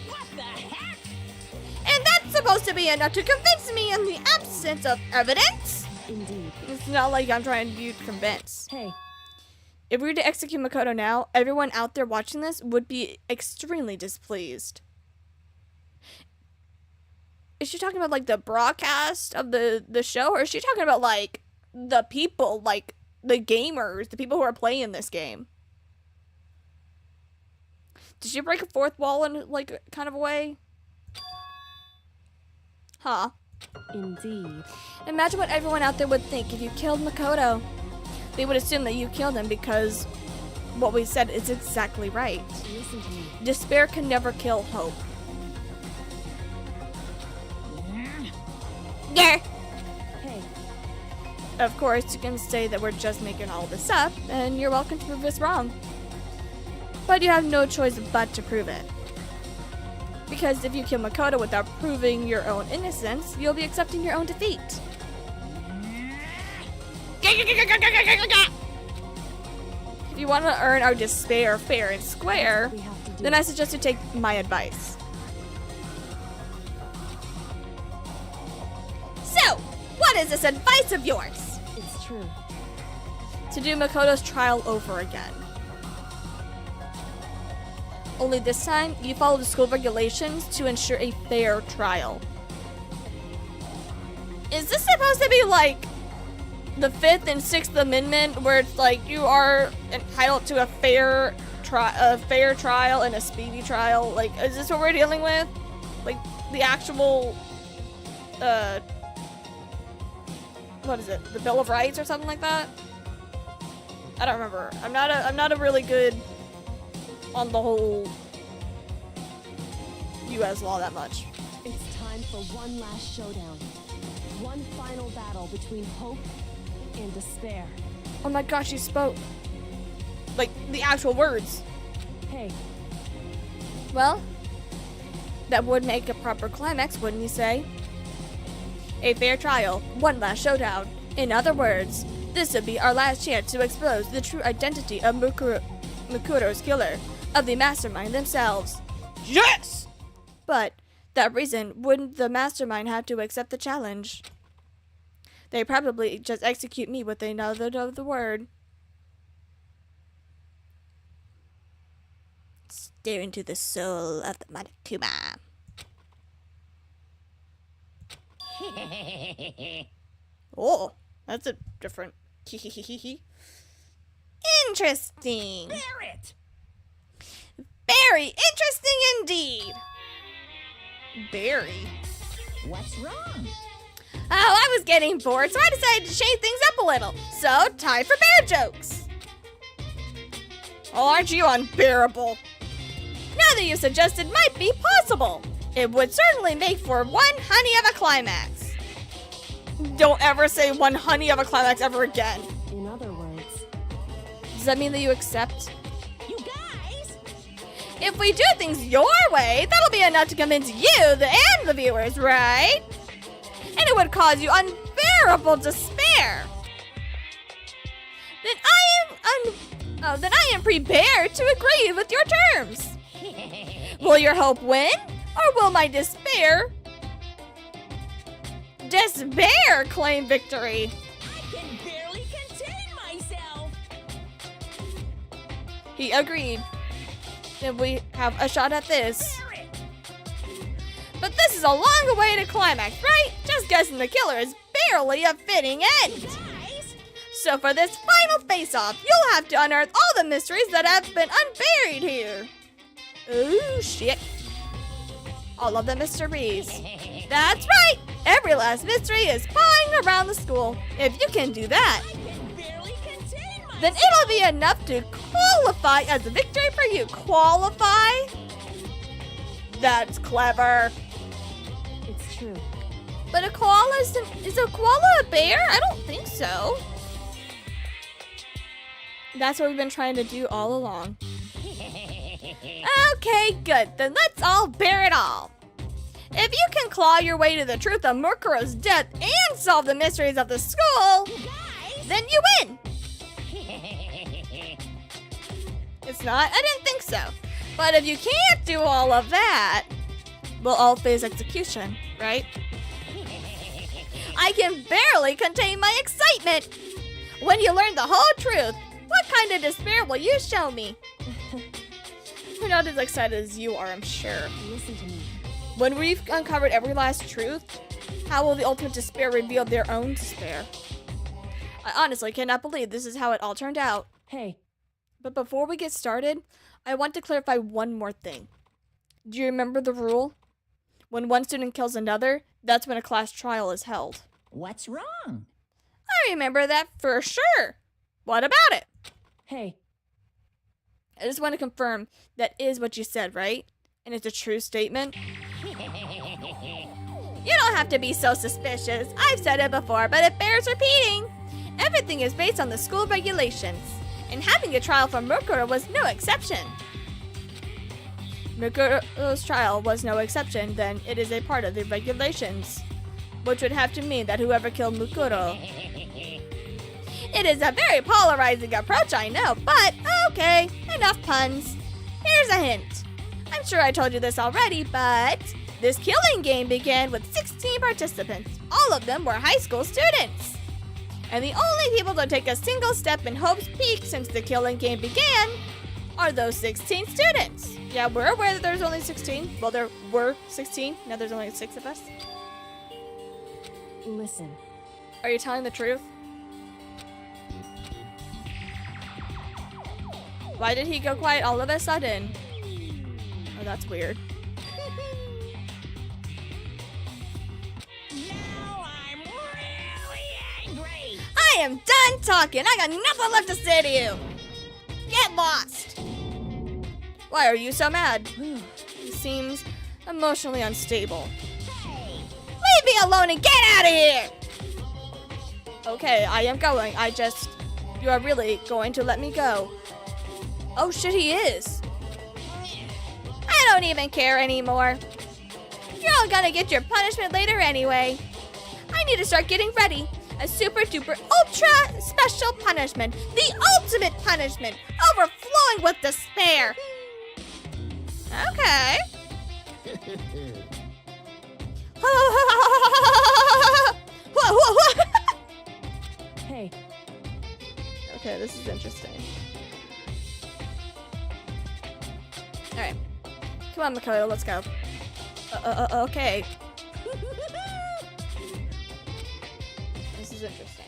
what the heck? And that's supposed to be enough to convince me in the absence of evidence? indeed. It's not like I'm trying to convince. Hey, If we were to execute Makoto now, everyone out there watching this would be extremely displeased. Is she talking about like the broadcast of the show, or is she talking about like the people, like the gamers, the people who are playing this game? Did she break a fourth wall in like kind of a way? Huh. indeed. Imagine what everyone out there would think if you killed Makoto. They would assume that you killed him because what we said is exactly right. Listen to me. Despair can never kill hope. Yeah. Hey, Of course, you can say that we're just making all this up, and you're welcome to prove us wrong. But you have no choice but to prove it. Because if you kill Makoto without proving your own innocence, you'll be accepting your own defeat. If you want to earn our despair fair and square, we have to do then I suggest you take my advice. So, what is this advice of yours? It's true. To do Makoto's trial over again. Only this time, you follow the school regulations to ensure a fair trial. Is this supposed to be like the 5th and 6th Amendment, where it's like you are entitled to a fair trial and a speedy trial? Like, is this what we're dealing with? Like the actual, what is it? The Bill of Rights or something like that? I don't remember. I'm not a really good on the whole U.S. law that much. It's time for one last showdown. One final battle between hope and despair. Oh my gosh, you spoke like the actual words. Hey, Well, that would make a proper climax, wouldn't you say? A fair trial, one last showdown. In other words, this would be our last chance to expose the true identity of Mukuro's killer, of the mastermind themselves. Yes! But that reason, wouldn't the mastermind have to accept the challenge? They probably just execute me with another of the word. Stare into the soul of the Monokuma. Oh, that's a different. Interesting. Barrett! Very interesting indeed. Very. What's wrong? Oh, I was getting bored, so I decided to shake things up a little. So, time for bear jokes. Oh, aren't you unbearable? Now that you suggested might be possible. It would certainly make for one honey of a climax. Don't ever say one honey of a climax ever again. In other words, Does that mean that you accept? You guys? If we do things your way, that'll be enough to convince you and the viewers, right? And it would cause you unbearable despair. Then I am prepared to agree with your terms. Will your hope win, or will my despair claim victory? I can barely contain myself. He agreed. Then we have a shot at this. Bear it. But this is a long way to climax, right? Just guessing the killer is barely a fitting end. Guys? So for this final face-off, you'll have to unearth all the mysteries that have been unburied here. Ooh, shit. All of the mysteries. That's right! Every last mystery is pawing around the school. If you can do that, I can barely contain myself. then it'll be enough to qualify as a victory for you. Qualify? That's clever. it's true. But a koala is a koala a bear? I don't think so. That's what we've been trying to do all along. Okay, good. Then let's all bear it all. If you can claw your way to the truth of Mukuro's death and solve the mysteries of the school, Guys? then you win. It's not? I didn't think so. But if you can't do all of that, we'll all face execution, right? I can barely contain my excitement. When you learn the whole truth, what kind of despair will you show me? We're not as excited as you are, I'm sure. Listen to me. When we've uncovered every last truth, how will the ultimate despair reveal their own despair? I honestly cannot believe this is how it all turned out. Hey, But before we get started, I want to clarify one more thing. Do you remember the rule? When one student kills another, that's when a class trial is held. What's wrong? I remember that for sure. What about it? hey, I just want to confirm that is what you said, right? And it's a true statement? You don't have to be so suspicious. I've said it before, but it bears repeating. Everything is based on the school regulations, and having a trial for Mukuro was no exception. Mukuro's trial was no exception, then it is a part of the regulations, which would have to mean that whoever killed Mukuro. It is a very polarizing approach, I know, but okay, enough puns. Here's a hint. I'm sure I told you this already, but this killing game began with 16 participants. All of them were high school students. And the only people to take a single step in Hope's Peak since the killing game began are those 16 students. Yeah, we're aware that there's only 16. Well, there were 16. Now there's only 6 of us. listen. Are you telling the truth? Why did he go quiet all of a sudden? Oh, that's weird. Now I'm really angry. I am done talking. I got nothing left to say to you. Get lost. Why are you so mad? He seems emotionally unstable. Hey, Leave me alone and get out of here. Okay, I am going. You are really going to let me go. Oh shit, he is. I don't even care anymore. You're all gonna get your punishment later anyway. I need to start getting ready. A super duper ultra special punishment. The ultimate punishment. Overflowing with despair. Okay. Hey, Okay, this is interesting. Alright. Come on, Makoto, let's go. Okay. This is interesting.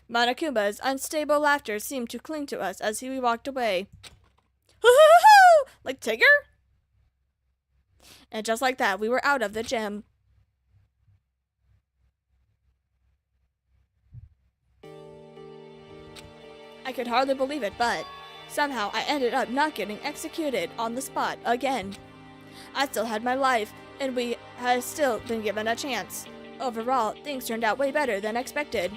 Monokuma's unstable laughter seemed to cling to us as he walked away. Like Tigger? And just like that, we were out of the gym. I could hardly believe it, but somehow I ended up not getting executed on the spot again. I still had my life, and we had still been given a chance. Overall, things turned out way better than expected.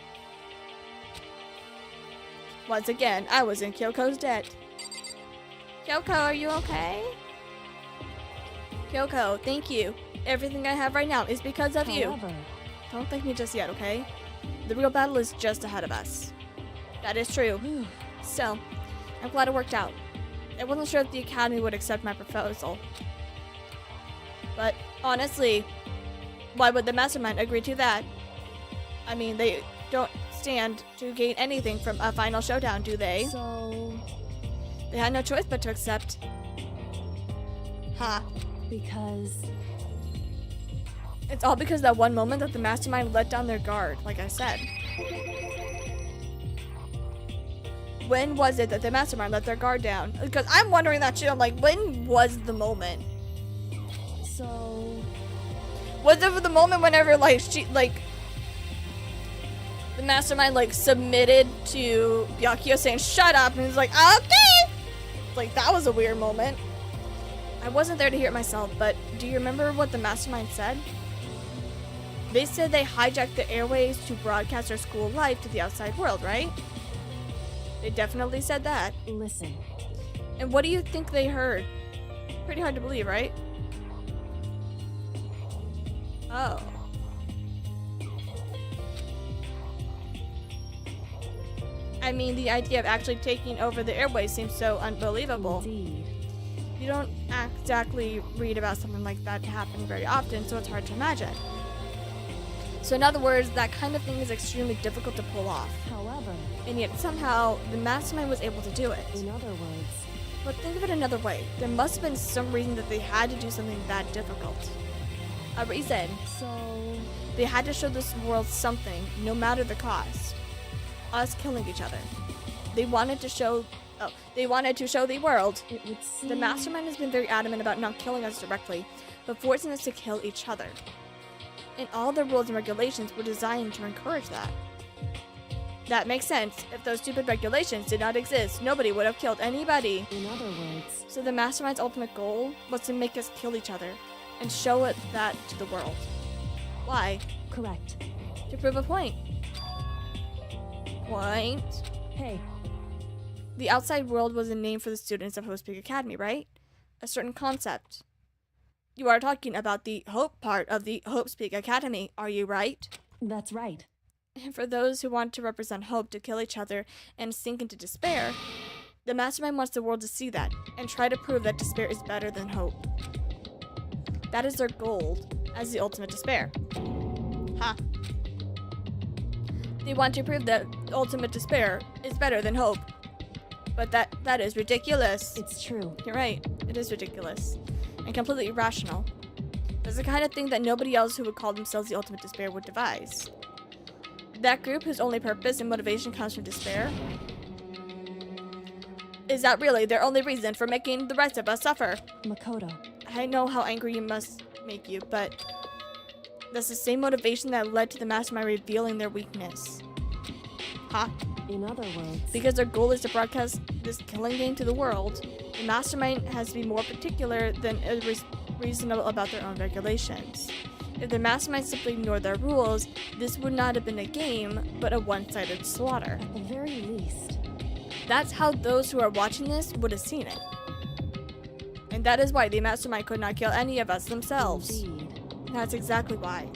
Once again, I was in Kyoko's debt. Kyoko, are you okay? Kyoko, thank you. Everything I have right now is because of you. However, Don't thank me just yet, okay? The real battle is just ahead of us. That is true. Still, I'm glad it worked out. I wasn't sure if the Academy would accept my proposal. But honestly, why would the Mastermind agree to that? I mean, they don't stand to gain anything from a final showdown, do they? so They had no choice but to accept. because It's all because that one moment that the Mastermind let down their guard, like I said. When was it that the Mastermind let their guard down? Because I'm wondering that too. I'm like, when was the moment? so Was it the moment whenever, like, the Mastermind, like, submitted to Byakuya saying, shut up, and he's like, okay! Like, that was a weird moment. I wasn't there to hear it myself, but do you remember what the Mastermind said? They said they hijacked the airways to broadcast their school life to the outside world, right? They definitely said that. listen. And what do you think they heard? Pretty hard to believe, right? Oh. I mean, the idea of actually taking over the airways seems so unbelievable. Indeed. You don't exactly read about something like that happen very often, so it's hard to imagine. So in other words, that kind of thing is extremely difficult to pull off. However, And yet somehow, the Mastermind was able to do it. in other words, But think of it another way. There must have been some reason that they had to do something that difficult. A reason. so They had to show this world something, no matter the cost. Us killing each other. They wanted to show the world. it would seem The Mastermind has been very adamant about not killing us directly, but forcing us to kill each other. And all their rules and regulations were designed to encourage that. That makes sense. If those stupid regulations did not exist, nobody would have killed anybody. in other words, So the Mastermind's ultimate goal was to make us kill each other and show it that to the world. Why? correct. To prove a point. Point? Hey, The outside world was a name for the students of Hope Peak Academy, right? A certain concept. You are talking about the hope part of the Hope Peak Academy, are you right? that's right. And for those who want to represent hope to kill each other and sink into despair, the Mastermind wants the world to see that and try to prove that despair is better than hope. That is their goal as the ultimate despair. They want to prove that ultimate despair is better than hope. But that is ridiculous. It's true. You're right. It is ridiculous. And completely irrational. It's the kind of thing that nobody else who would call themselves the ultimate despair would devise. That group whose only purpose and motivation comes from despair? Is that really their only reason for making the rest of us suffer? Makoto, I know how angry you must make you, but that's the same motivation that led to the Mastermind revealing their weakness. in other words, Because their goal is to broadcast this killing game to the world, the Mastermind has to be more particular than reasonable about their own regulations. If the Mastermind simply ignored their rules, this would not have been a game, but a one-sided slaughter. at the very least, That's how those who are watching this would have seen it. And that is why the Mastermind could not kill any of us themselves. indeed. That's exactly why.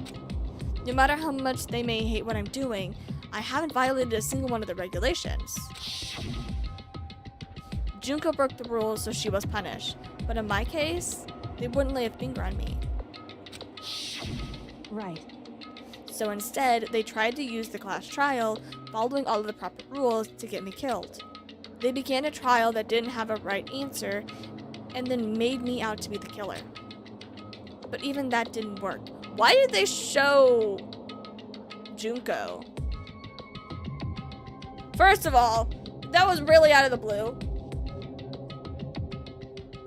No matter how much they may hate what I'm doing, I haven't violated a single one of the regulations. Junko broke the rules, so she was punished. But in my case, they wouldn't lay a finger on me. Right. So instead, they tried to use the class trial, following all of the proper rules, to get me killed. They began a trial that didn't have a right answer, and then made me out to be the killer. But even that didn't work. Why did they show Junko? First of all, that was really out of the blue.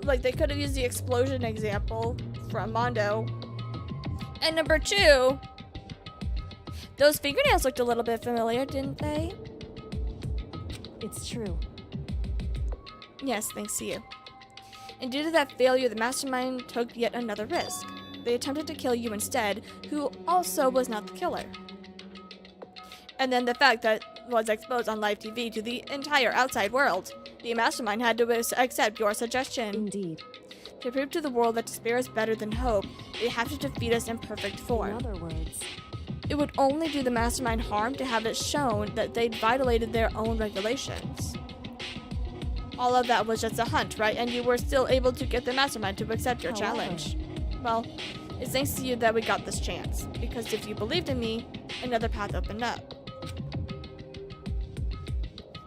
Like, they could have used the explosion example from Mondo. And number 2, those fingernails looked a little bit familiar, didn't they? It's true. Yes, thanks to you. And due to that failure, the mastermind took yet another risk. They attempted to kill you instead, who also was not the killer. And then the fact that was exposed on live TV to the entire outside world. The mastermind had to accept your suggestion. Indeed. To prove to the world that despair is better than hope, they have to defeat us in perfect In form. other words, It would only do the mastermind harm to have it shown that they'd violated their own regulations. All of that was just a hunt, right? And you were still able to get the mastermind to accept your However. challenge. Well, it's thanks to you that we got this chance. Because if you believed in me, another path opened up.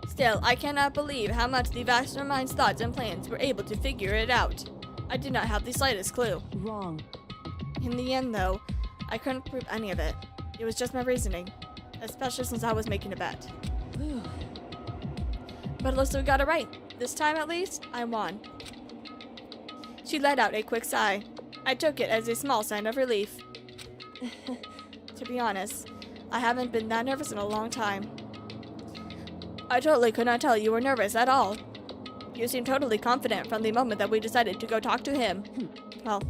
Still, I cannot believe how much the mastermind's thoughts and plans were able to figure it out. I did not have the slightest clue. wrong. In the end, though, I couldn't prove any of it. It was just my reasoning, especially since I was making a bet. Whew. But at least we got it right. This time, at least, I won. She let out a quick sigh. I took it as a small sign of relief. To be honest, I haven't been that nervous in a long time. I totally could not tell you were nervous at all. You seemed totally confident from the moment that we decided to go talk to him. Well,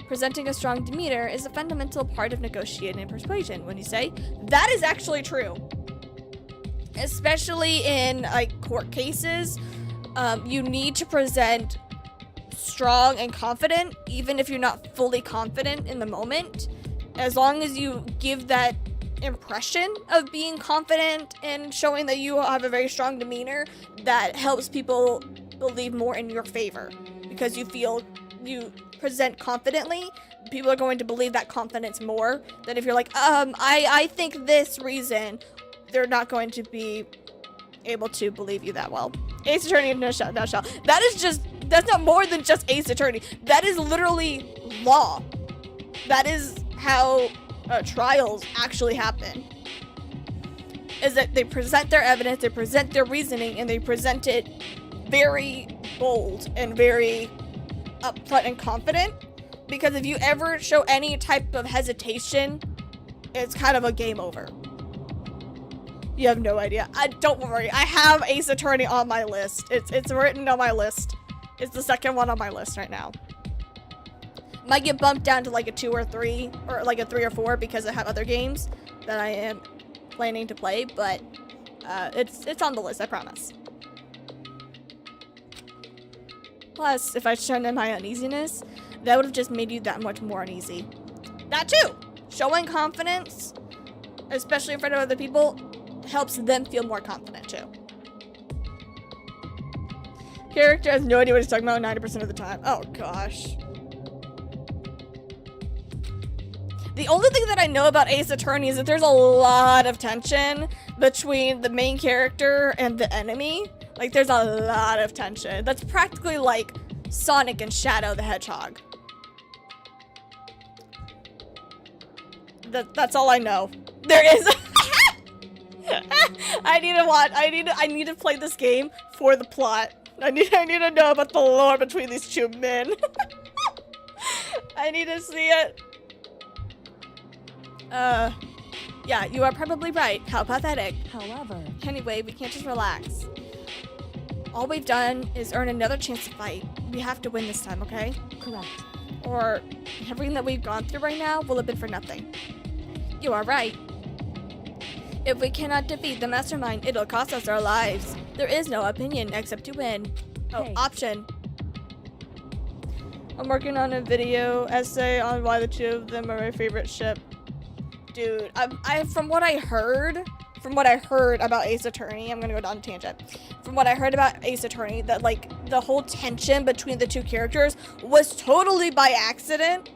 presenting a strong demeanor is a fundamental part of negotiating and persuasion, wouldn't you say? That is actually true. Especially in like court cases, you need to present strong and confident, even if you're not fully confident in the moment. As long as you give that impression of being confident and showing that you have a very strong demeanor, that helps people believe more in your favor. Because you feel you present confidently, people are going to believe that confidence more than if you're like, I think this reason. They're not going to be able to believe you that well. Ace Attorney in a nutshell. That's not more than just Ace Attorney. That is literally law. That is how trials actually happen. Is that they present their evidence, they present their reasoning, and they present it very bold and very upfront and confident. Because if you ever show any type of hesitation, it's kind of a game over. You have no idea. Don't worry. I have Ace Attorney on my list. It's written on my list. It's the second one on my list right now. Might get bumped down to like a 2 or 3, or like a 3 or 4 because I have other games that I am planning to play, but it's on the list, I promise. Plus, if I'd shown them my uneasiness, that would have just made you that much more uneasy. That too! Showing confidence, especially in front of other people, helps them feel more confident too. Character has no idea what he's talking about 90% of the time. Oh gosh. The only thing that I know about Ace Attorney is that there's a lot of tension between the main character and the enemy. Like, there's a lot of tension. That's practically like Sonic and Shadow the Hedgehog. That's all I know. There is. I need to play this game for the plot. I need to know about the lore between these two men. I need to see it. Yeah, you are probably right. How pathetic. However, Anyway, we can't just relax. All we've done is earn another chance to fight. We have to win this time, okay? correct. Or everything that we've gone through right now will have been for nothing. You are right. If we cannot defeat the mastermind, it'll cost us our lives. There is no opinion except to win. Oh, Hey. option. I'm working on a video essay on why the two of them are my favorite ship. Dude, from what I heard about Ace Attorney, I'm gonna go down a tangent. From what I heard about Ace Attorney, that like the whole tension between the two characters was totally by accident.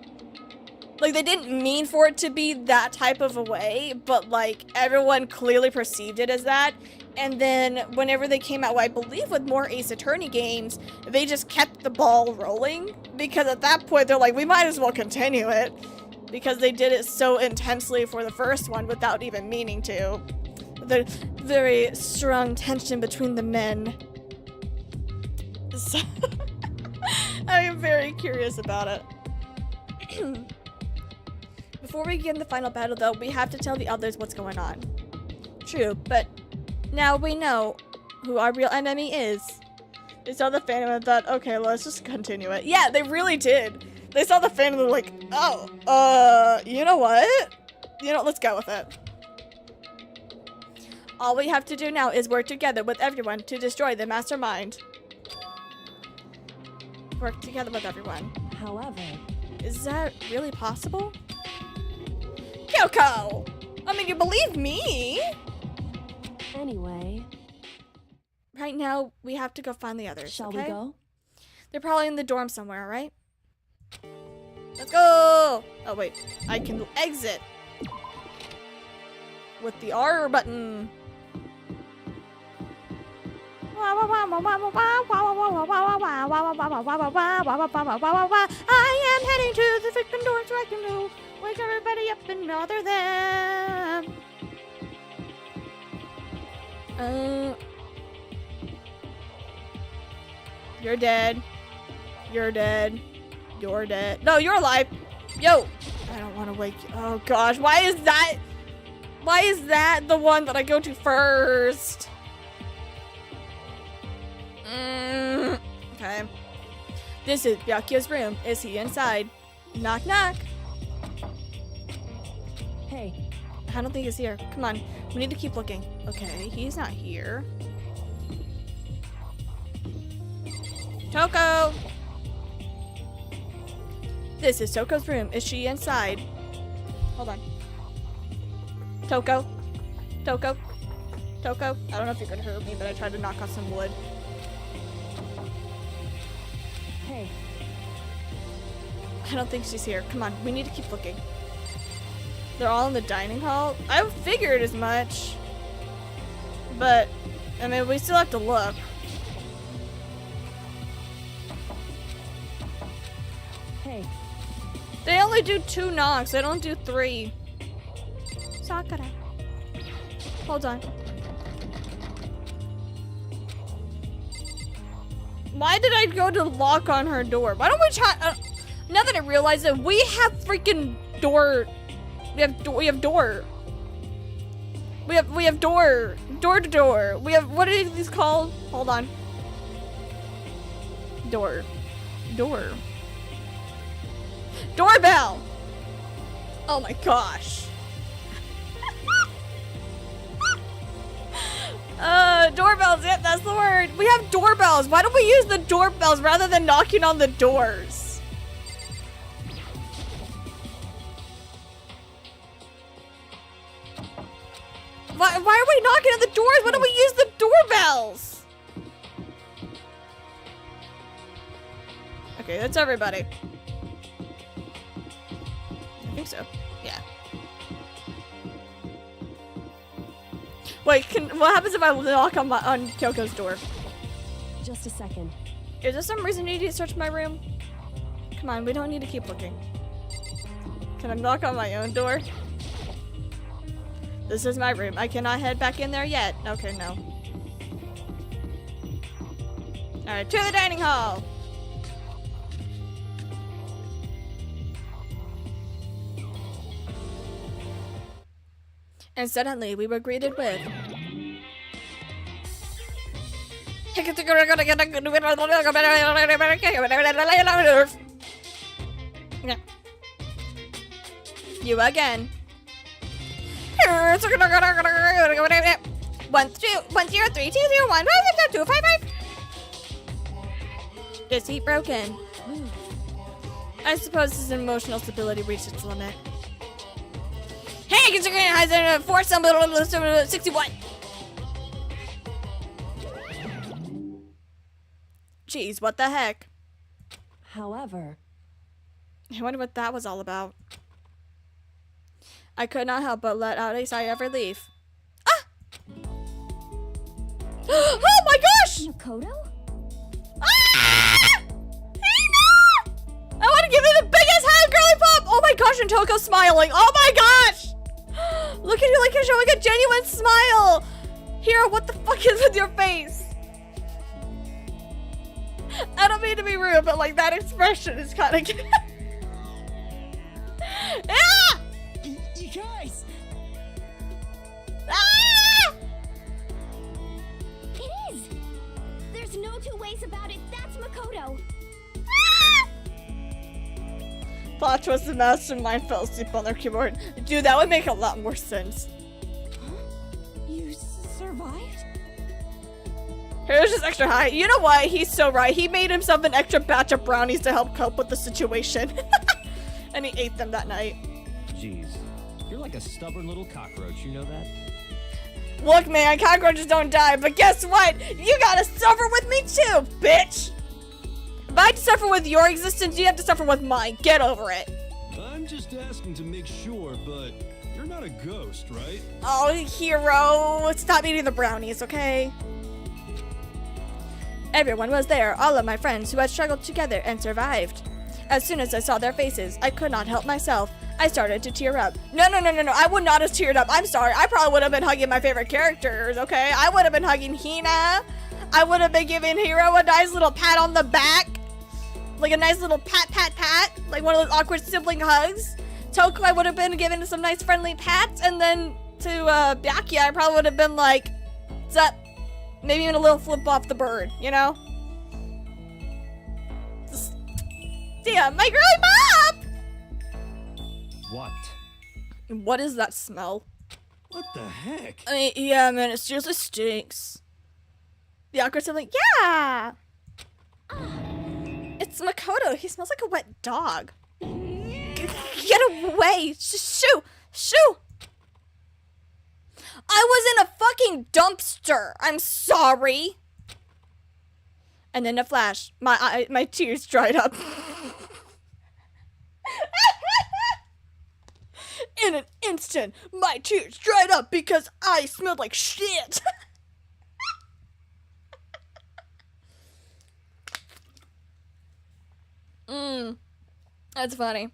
Like, they didn't mean for it to be that type of a way, but like everyone clearly perceived it as that. And then whenever they came out, I believe with more Ace Attorney games, they just kept the ball rolling, because at that point they're like, we might as well continue it, because they did it so intensely for the first one without even meaning to. The very strong tension between the men. So I am very curious about it. Before we begin the final battle, though, we have to tell the others what's going on. True, but now we know who our real enemy is. They saw the Phantom and thought, okay, let's just continue it. Yeah, they really did. They saw the Phantom and were like, oh, you know what? You know, let's go with it. All we have to do now is work together with everyone to destroy the mastermind. Work together with everyone. However, Is that really possible? Kyoko! I mean, you believe me? anyway, Right now, we have to go find the others, shall okay? we go? They're probably in the dorm somewhere, right? Let's go! Oh, wait. I can exit. With the R button. I am heading to the freaking door so I can go wake everybody up and bother them. You're dead. You're dead. You're dead. No, you're alive. Yo. I don't want to wake you. Oh gosh, why is that? Why is that the one that I go to first? Okay. This is Byakuya's room. Is he inside? Knock, knock. Hey, I don't think he's here. Come on. We need to keep looking. Okay, he's not here. Toko! This is Toko's room. Is she inside? Hold on. Toko? Toko? Toko? I don't know if you're gonna hurt me, but I tried to knock off some wood. hey, I don't think she's here. Come on, we need to keep looking. They're all in the dining hall. I figured as much. But, I mean, we still have to look. hey, They only do 2 knocks. They don't do 3. Sakura. Hold on. Why did I go to lock on her door? Why don't we try? Now that I realize that we have freaking door. We have door. We have door. Door to door. We have, what are these called? Hold on. Door. Doorbell. Oh my gosh. Doorbells, yep, that's the word. We have doorbells. Why don't we use the doorbells rather than knocking on the doors? Why are we knocking on the doors? Why don't we use the doorbells? Okay, that's everybody. I think so. Yeah. Wait, what happens if I knock on Kyoko's door? just a second. Is there some reason you need to search my room? Come on, we don't need to keep looking. Can I knock on my own door? This is my room. I cannot head back in there yet. Okay, no. Alright, to the dining hall! And suddenly, we were greeted with... You again. 103-201-552-55. Is he broken? I suppose his emotional stability reached its limit. Hey, considering it has a force 61. Jeez, what the heck? However, I wonder what that was all about. I could not help but let out a sigh of relief. Ah! Oh my gosh! Makoto? Ah! I want to give it the biggest hug, girly pop! Oh my gosh, and Toko's smiling. Oh my gosh! Look at you like you're showing a genuine smile. Hero, what the fuck is with your face? I don't mean to be rude, but like that expression is kind of... Ah! You guys! Ah! It is! There's no two ways about it. That's Makoto. Plot twist: the mastermind fell asleep on their keyboard. Dude, that would make a lot more sense. You survived? Here's just extra high. You know what? He's so right. He made himself an extra batch of brownies to help cope with the situation. And he ate them that night. Jeez, you're like a stubborn little cockroach, you know that? Look, man, cockroaches don't die, but guess what? You gotta suffer with me too, bitch! If I have to suffer with your existence, you have to suffer with mine. Get over it. I'm just asking to make sure, but you're not a ghost, right? Oh, hero, stop eating the brownies, okay? Everyone was there, all of my friends who had struggled together and survived. As soon as I saw their faces, I could not help myself. I started to tear up. No, I would not have teared up. I'm sorry. I probably would have been hugging my favorite characters, okay? I would have been hugging Hina. I would have been giving Hiro a nice little pat on the back. Like a nice little pat. Like one of those awkward sibling hugs. Toko, I would have been giving some nice friendly pats. And then to Byakuya, I probably would have been like, what's up? Maybe even a little flip off the bird, you know? Just, damn, my girly mom! What? What is that smell? What the heck? I mean, yeah, man, it seriously stinks. The awkward sibling, yeah! It's Makoto. He smells like a wet dog. Get away! Shoo! I was in a fucking dumpster. I'm sorry. And then a flash. My tears dried up. In an instant, my tears dried up because I smelled like shit. That's funny.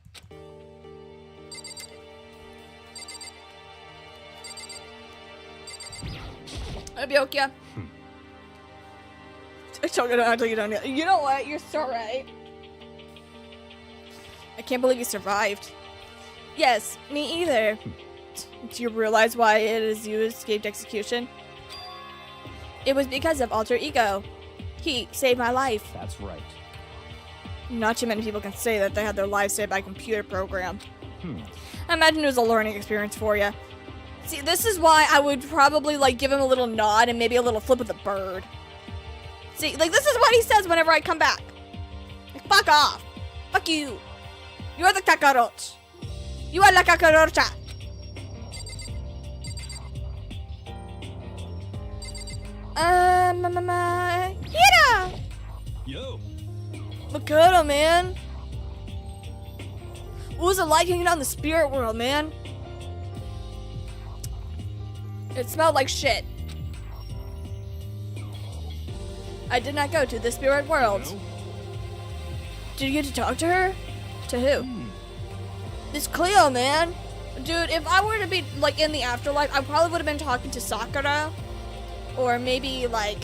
Byakuya. I told you to down. You know what? You're so right. I can't believe you survived. Yes, me either. Do you realize why it is you escaped execution? It was because of Alter Ego. He saved my life. That's right. Not too many people can say that they had their lives saved by a computer program. I imagine it was a learning experience for you. See, this is why I would probably, like, give him a little nod and maybe a little flip of the bird. See, like, this is what he says whenever I come back. Like, fuck off. Fuck you. You're the cockroach. You are la cockroacha. Hira! Yo, Makoto, man. What was it like hanging out in the spirit world, man? It smelled like shit. I did not go to the spirit world. no? Did you get to talk to her? To who? It's Cleo, man. Dude, if I were to be, like, in the afterlife, I probably would have been talking to Sakura. Or maybe, like,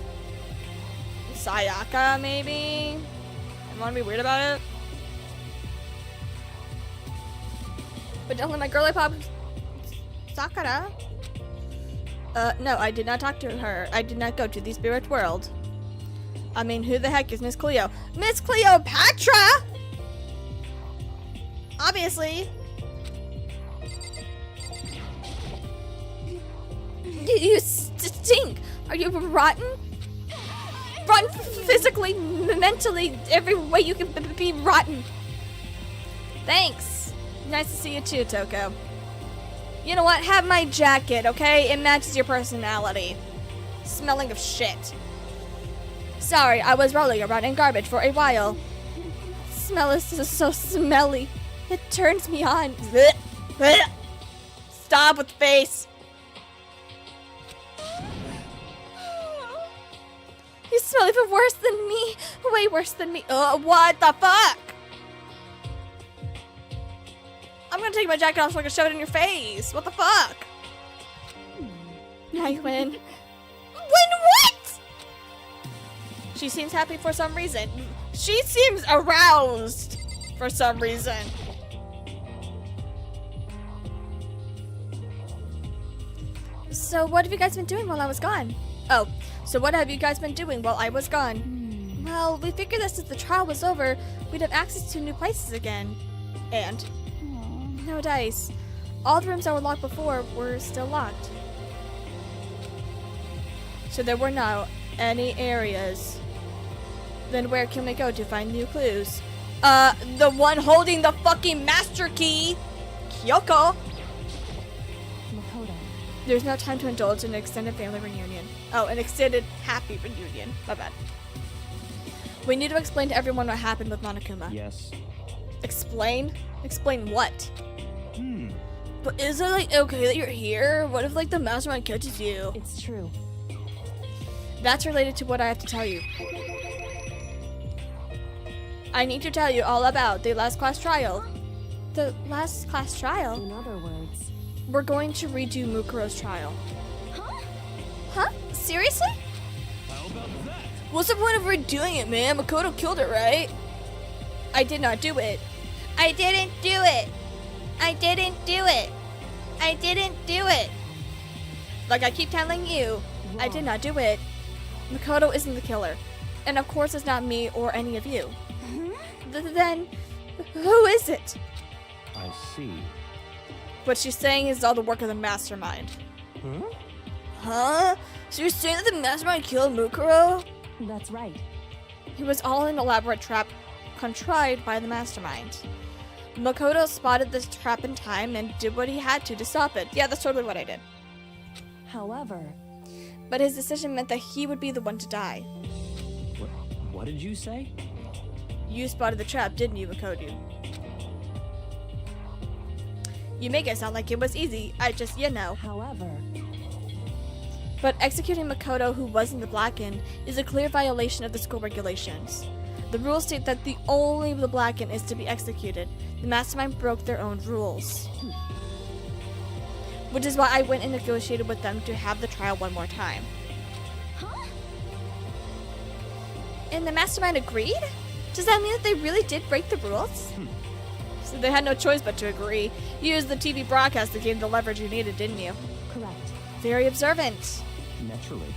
Sayaka, maybe? I want to be weird about it. But definitely my girly pop, Sakura. No, I did not talk to her. I did not go to the spirit world. I mean, who the heck is Miss Cleo? Miss Cleopatra! Obviously. You stink. Are you rotten? Rotten physically, mentally, every way you can be rotten. Thanks. Nice to see you too, Toko. You know what? Have my jacket, okay? It matches your personality. Smelling of shit. Sorry, I was rolling around in garbage for a while. Smell is so smelly. It turns me on. Stop with the face. You smell even worse than me. Way worse than me. What the fuck? I'm gonna take my jacket off so I can shove it in your face. What the fuck? I win. Win what? She seems happy for some reason. She seems aroused for some reason. So what have you guys been doing while I was gone? Oh, so what have you guys been doing while I was gone? Well, we figured that since the trial was over, we'd have access to new places again. And? No dice. All the rooms that were locked before were still locked. So there were now any areas. Then where can we go to find new clues? The one holding the fucking master key! Kyoko! Makoto. There's no time to indulge in an extended family reunion. Oh, an extended happy reunion. My bad. We need to explain to everyone what happened with Monokuma. Yes. Explain? Explain what? But is it like okay that you're here? What if like the mastermind catches you? It's true. That's related to what I have to tell you. I need to tell you all about the last class trial. The last class trial? In other words, We're going to redo Mukuro's trial. Huh? Seriously? How about that? What's the point of redoing it, man? Makoto killed it, right? I did not do it. I didn't do it. I didn't do it. I didn't do it. Like I keep telling you, I did not do it. Makoto isn't the killer. And of course it's not me or any of you. Then, who is it? I see. What she's saying is all the work of the mastermind. Huh? So you're saying that the mastermind killed Mukuro? that's right. It was all an elaborate trap contrived by the mastermind. Makoto spotted this trap in time and did what he had to stop it. Yeah, that's totally what I did. However, But his decision meant that he would be the one to die. What did you say? You spotted the trap, didn't you, Makoto? You make it sound like it was easy. I just, however, But executing Makoto, who was in the Blackened, is a clear violation of the school regulations. The rules state that only the Blackened is to be executed. The mastermind broke their own rules. Which is why I went and negotiated with them to have the trial one more time. And the mastermind agreed? Does that mean that they really did break the rules? So they had no choice but to agree. You used the TV broadcast to gain the leverage you needed, didn't you? correct. Very observant. Naturally.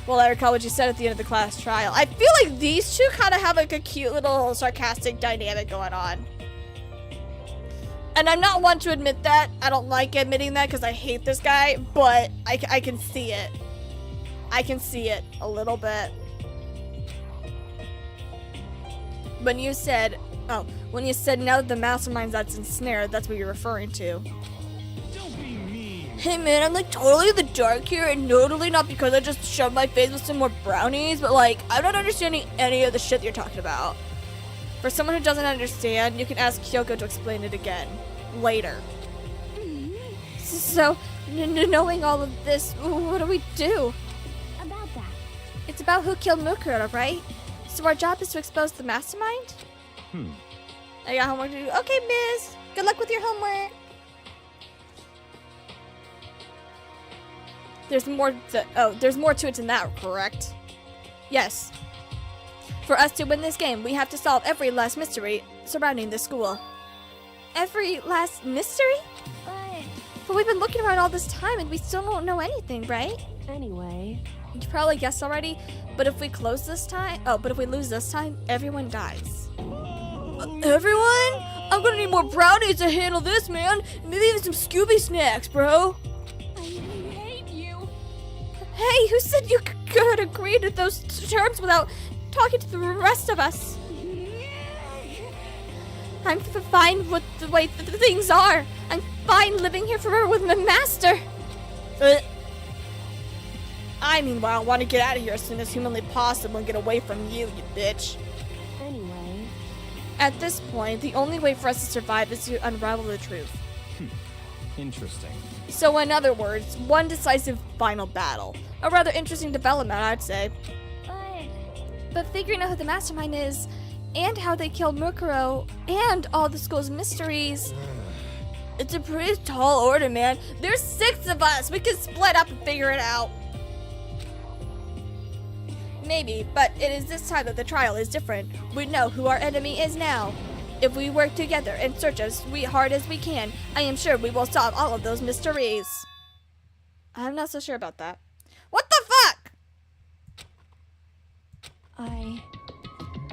Well, I recall what you said at the end of the class trial. I feel like these two kind of have like a cute little sarcastic dynamic going on. And I'm not one to admit that. I don't like admitting that because I hate this guy, but I can see it. I can see it a little bit. When you said now that the mastermind's that's ensnared, that's what you're referring to. Don't be mean. Hey man, I'm like totally in the dark here, and totally not because I just shoved my face with some more brownies, but like, I'm not understanding any of the shit that you're talking about. For someone who doesn't understand, you can ask Kyoko to explain it again, later. So, knowing all of this, what do we do? About that. It's about who killed Mukuro, right? So our job is to expose the mastermind? I got homework to do. Okay, miss. Good luck with your homework. There's more to it than that, correct? Yes. For us to win this game, we have to solve every last mystery surrounding the school. Every last mystery? But we've been looking around all this time and we still don't know anything, right? Anyway, You probably guessed already, but if we lose this time, everyone dies. Everyone? I'm gonna need more brownies to handle this, man. Maybe even some Scooby snacks, bro. I hate you. Hey, who said you could agree to those terms without talking to the rest of us? I'm fine with the way things are. I'm fine living here forever with my master. I, meanwhile, want to get out of here as soon as humanly possible and get away from you, you bitch. Anyway, At this point, the only way for us to survive is to unravel the truth. Interesting. So in other words, one decisive final battle. A rather interesting development, I'd say. But figuring out who the mastermind is, and how they killed Mukuro, and all the school's mysteries, it's a pretty tall order, man. There's 6 of us. We can split up and figure it out. Maybe, but it is this time that the trial is different. We know who our enemy is now. If we work together and search as hard as we can, I am sure we will solve all of those mysteries. I'm not so sure about that. What the fuck?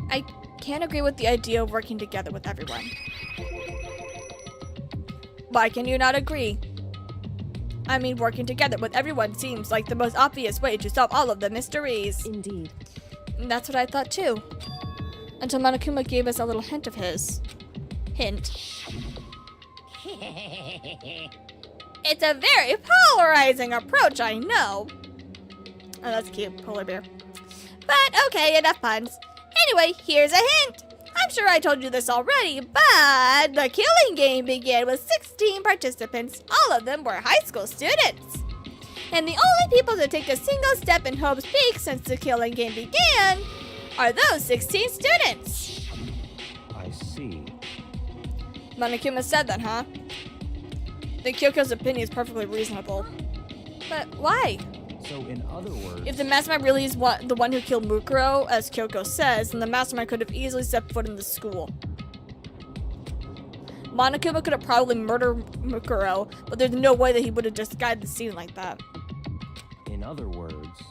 I can't agree with the idea of working together with everyone. Why can you not agree? I mean, working together with everyone seems like the most obvious way to solve all of the mysteries. Indeed. And that's what I thought too. Until Monokuma gave us a little hint of his. Hint. It's a very polarizing approach, I know. Oh, that's cute, polar bear. But okay, enough puns. Anyway, here's a hint. I'm sure I told you this already, but the killing game began with 16 participants. All of them were high school students. And the only people to take a single step in Hope's Peak since the killing game began are those 16 students. I see. Monokuma said that, huh? I think Kyoko's opinion is perfectly reasonable. But why? So, in other words, If the mastermind really is the one who killed Mukuro, as Kyoko says, then the mastermind could have easily stepped foot in the school. Monokuma could have probably murdered Mukuro, but there's no way that he would have just guided the scene like that. in other words,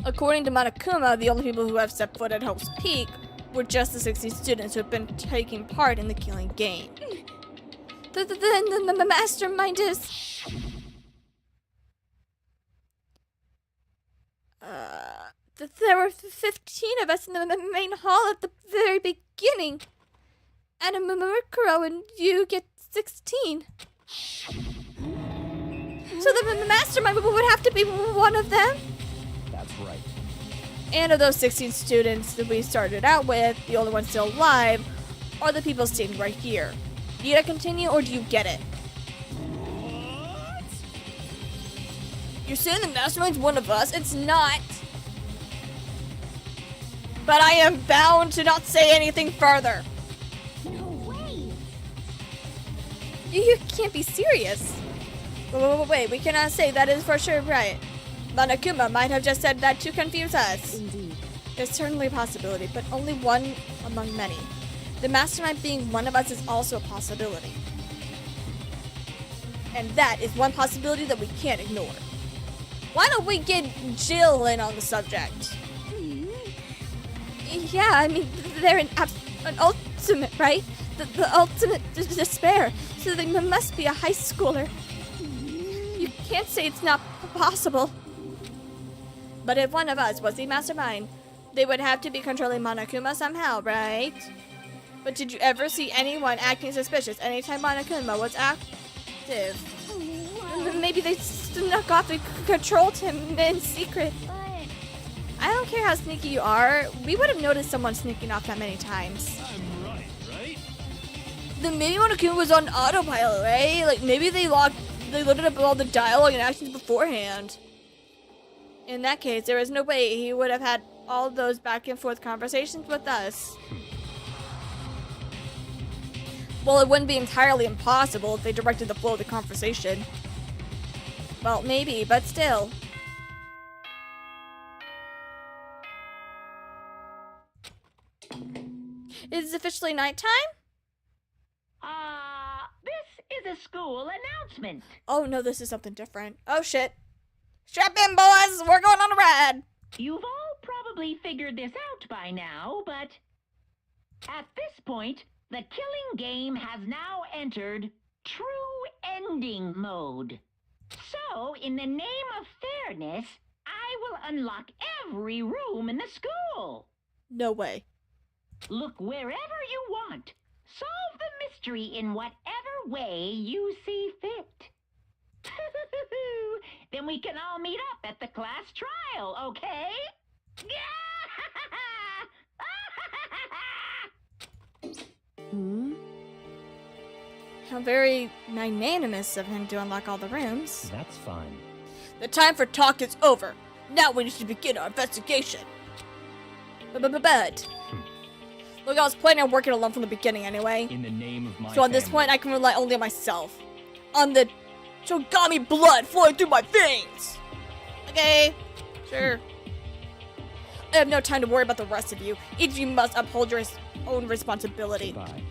According to Monokuma, the only people who have stepped foot at Hope's Peak were just the 16 students who have been taking part in the killing game. Then the mastermind is... There were 15 of us in the main hall at the very beginning. And Mukuro and you get 16. So the mastermind would have to be one of them? that's right. And of those 16 students that we started out with, the only ones still alive are the people standing right here. Do you continue or do you get it? What? You're saying the mastermind's one of us? It's not. But I am bound to not say anything further. No way. You can't be serious. Wait, we cannot say that is for sure right. Monokuma might have just said that to confuse us. Indeed. There's certainly a possibility, but only one among many. The mastermind being one of us is also a possibility. And that is one possibility that we can't ignore. Why don't we get Jill in on the subject? Yeah, I mean, they're an ultimate, right? The ultimate despair. So they must be a high schooler. You can't say it's not possible. But if one of us was the mastermind, they would have to be controlling Monokuma somehow, right? But did you ever see anyone acting suspicious anytime Monokuma was active? Maybe they snuck off and controlled him in secret. But I don't care how sneaky you are, we would have noticed someone sneaking off that many times. I'm right? Then maybe Monokuma was on autopilot, right? Like maybe they loaded up all the dialogue and actions beforehand. In that case, there is no way he would have had all those back and forth conversations with us. Well, it wouldn't be entirely impossible if they directed the flow of the conversation. Well, maybe, but still. Is it officially nighttime? This is a school announcement. Oh no, this is something different. Oh shit. Strap in, boys! We're going on a ride! You've all probably figured this out by now, but at this point, the killing game has now entered true ending mode. So, in the name of fairness, I will unlock every room in the school. No way. Look wherever you want. Solve the mystery in whatever way you see fit. Then we can all meet up at the class trial, okay? How very magnanimous of him to unlock all the rooms. That's fine. The time for talk is over. Now we need to begin our investigation. But look, I was planning on working alone from the beginning anyway. In the name of my So on this family. point, I can rely only on myself. On the Shogami blood flowing through my veins. Okay, sure. I have no time to worry about the rest of you. Each of you must uphold your own responsibility. Goodbye.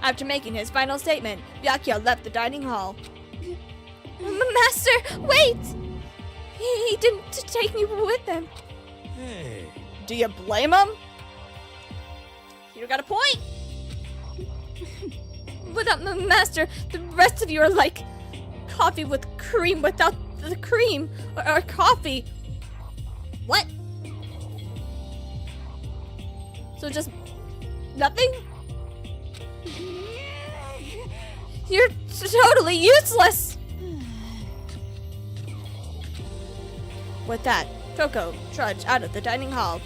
After making his final statement, Byakuya left the dining hall. Master, wait! He didn't take me with him. Hey. Do you blame him? You got a point. Without the master, the rest of you are like coffee with cream without the cream. Or coffee. What? So just nothing? You're totally useless! With that, Coco trudged out of the dining hall.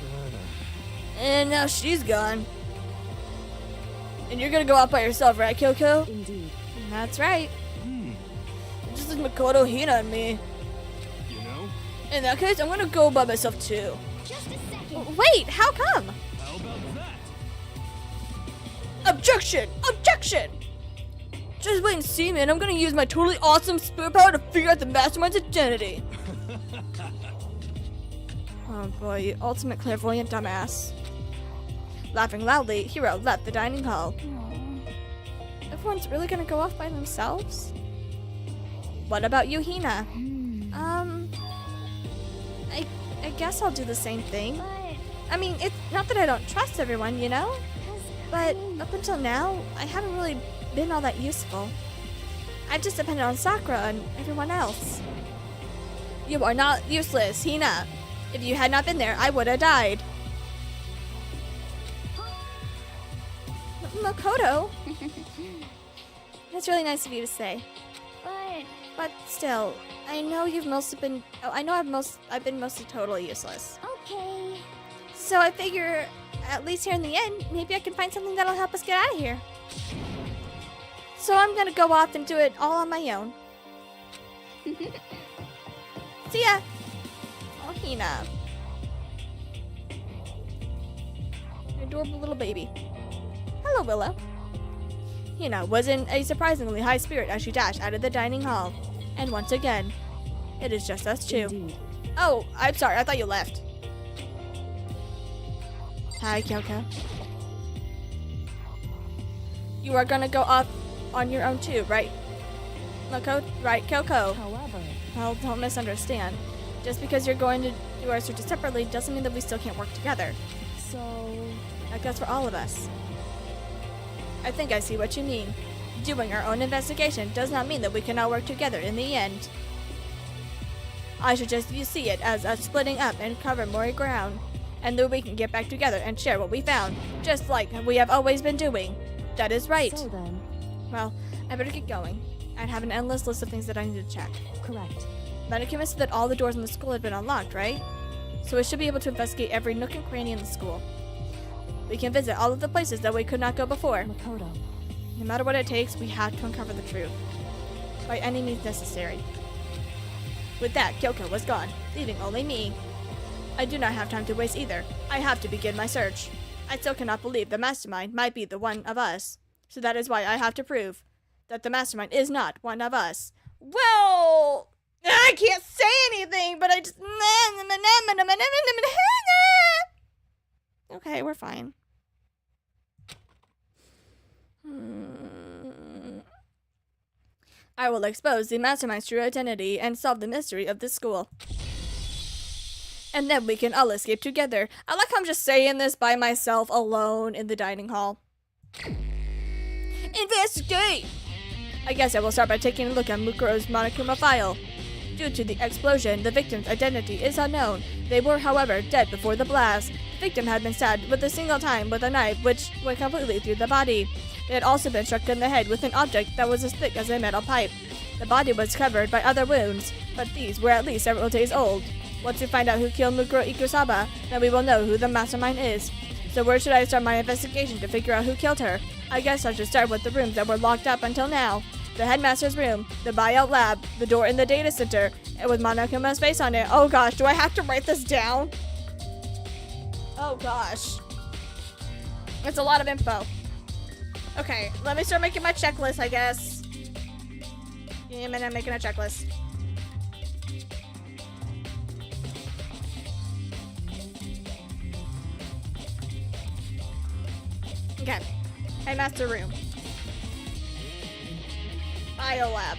And now she's gone. And you're gonna go out by yourself, right, Kyoko? Indeed. That's right. Just like Makoto, Hina, and me. You know? In that case, I'm gonna go by myself too. Just a second. Wait, how come? How about that? Objection! Objection! Just wait and see, man. I'm gonna use my totally awesome superpower to figure out the mastermind's identity. Oh boy, you ultimate clairvoyant dumbass. Laughing loudly, Hiro left the dining hall. Everyone's really gonna go off by themselves? What about you, Hina? I guess I'll do the same thing. I mean, it's not that I don't trust everyone, you know? But up until now, I haven't really been all that useful. I've just depended on Sakura and everyone else. You are not useless, Hina. If you had not been there, I would have died. Makoto? That's really nice of you to say. But still, I know you've mostly been. Oh, I know I've been mostly totally useless. Okay. So I figure, at least here in the end, maybe I can find something that'll help us get out of here. So I'm gonna go off and do it all on my own. See ya. Oh, Hina. Adorable little baby. Hello, Willow. Hina was in a surprisingly high spirit as she dashed out of the dining hall. And once again, it is just us two. Indeed. Oh, I'm sorry. I thought you left. Hi, Kyoko. You are gonna go off on your own too, right? Right, Kyoko? However, Well, don't misunderstand. Just because you're going to do our searches separately doesn't mean that we still can't work together. so That goes for all of us. I think I see what you mean. Doing our own investigation does not mean that we cannot work together in the end. I should just see it as us splitting up and cover more ground, and then we can get back together and share what we found, just like we have always been doing. That is right. So then, Well, I better get going. I have an endless list of things that I need to check. correct. Mannequin said that all the doors in the school had been unlocked, right? So we should be able to investigate every nook and cranny in the school. We can visit all of the places that we could not go before. Makoto. No matter what it takes, we have to uncover the truth. By any means necessary. With that, Kyoko was gone, leaving only me. I do not have time to waste either. I have to begin my search. I still cannot believe the mastermind might be the one of us. So that is why I have to prove that the mastermind is not one of us. Well, I can't say anything, but I just... Okay, we're fine. I will expose the mastermind's true identity and solve the mystery of this school. And then we can all escape together. I like how I'm just saying this by myself alone in the dining hall. Investigate! I guess I will start by taking a look at Mukuro's Monokuma file. Due to the explosion, the victim's identity is unknown. They were, however, dead before the blast. The victim had been stabbed with a single time with a knife, which went completely through the body. They had also been struck in the head with an object that was as thick as a metal pipe. The body was covered by other wounds, but these were at least several days old. Once we find out who killed Mukuro Ikusaba, then we will know who the mastermind is. So where should I start my investigation to figure out who killed her? I guess I should start with the rooms that were locked up until now. The headmaster's room, the buyout lab, the door in the data center, and with Monokuma's face on it. Oh gosh, do I have to write this down? Oh gosh. It's a lot of info. Okay, let me start making my checklist, I guess. Give me a minute, I'm making a checklist. Okay. Headmaster room. Biolab.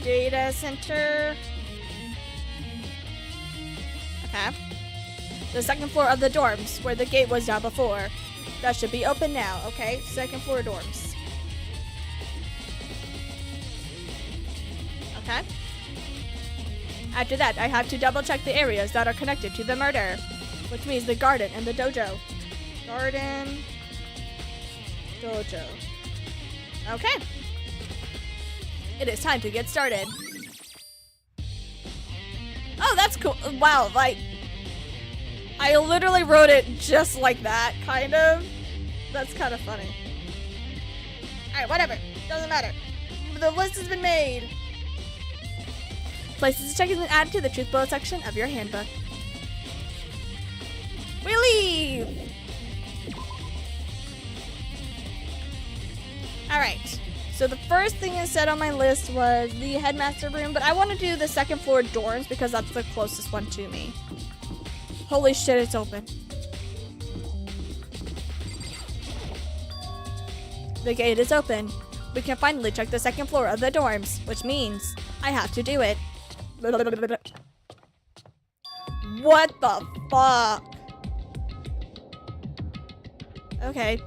Data center. Okay. The second floor of the dorms, where the gate was down before. That should be open now, okay? Second floor dorms. Okay. After that, I have to double check the areas that are connected to the murder, which means the garden and the dojo. Garden, dojo. Okay. It is time to get started. Oh, that's cool. Wow, like, I literally wrote it just like that, kind of. That's kind of funny. Alright, whatever. Doesn't matter. The list has been made. Places to check has been added to the truth bullet section of your handbook. We leave! Alright. So the first thing I said on my list was the headmaster room, but I want to do the second floor dorms because that's the closest one to me. Holy shit, it's open. The gate is open. We can finally check the second floor of the dorms, which means I have to do it. What the fuck? Okay.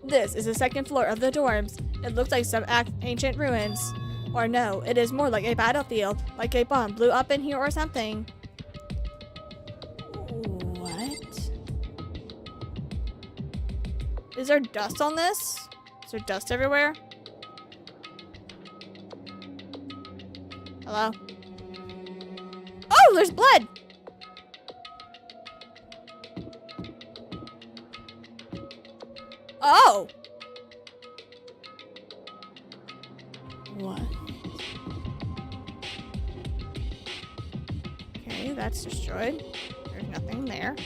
This is the second floor of the dorms. It looks like some ancient ruins. Or no, it is more like a battlefield, like a bomb blew up in here or something. What? Is there dust on this? Is there dust everywhere? Hello? Oh, there's blood! Oh! What? Okay, that's destroyed. There's nothing there.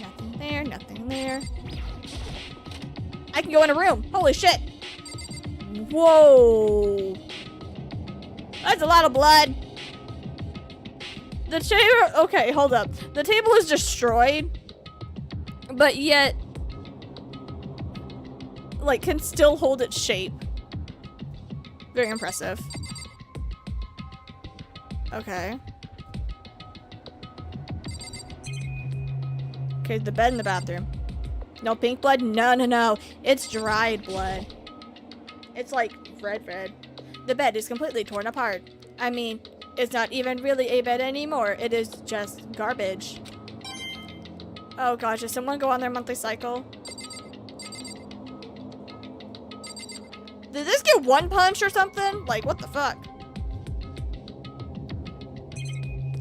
Nothing there, nothing there. I can go in a room. Holy shit. Whoa. That's a lot of blood. The table, okay, hold up. The table is destroyed, but yet, like, can still hold its shape. Very impressive. Okay. Okay, the bed in the bathroom. No pink blood? No, no, no. It's dried blood. It's like red. The bed is completely torn apart. I mean, it's not even really a bed anymore. It is just garbage. Oh gosh, did someone go on their monthly cycle? Did this get one punch or something? Like, what the fuck?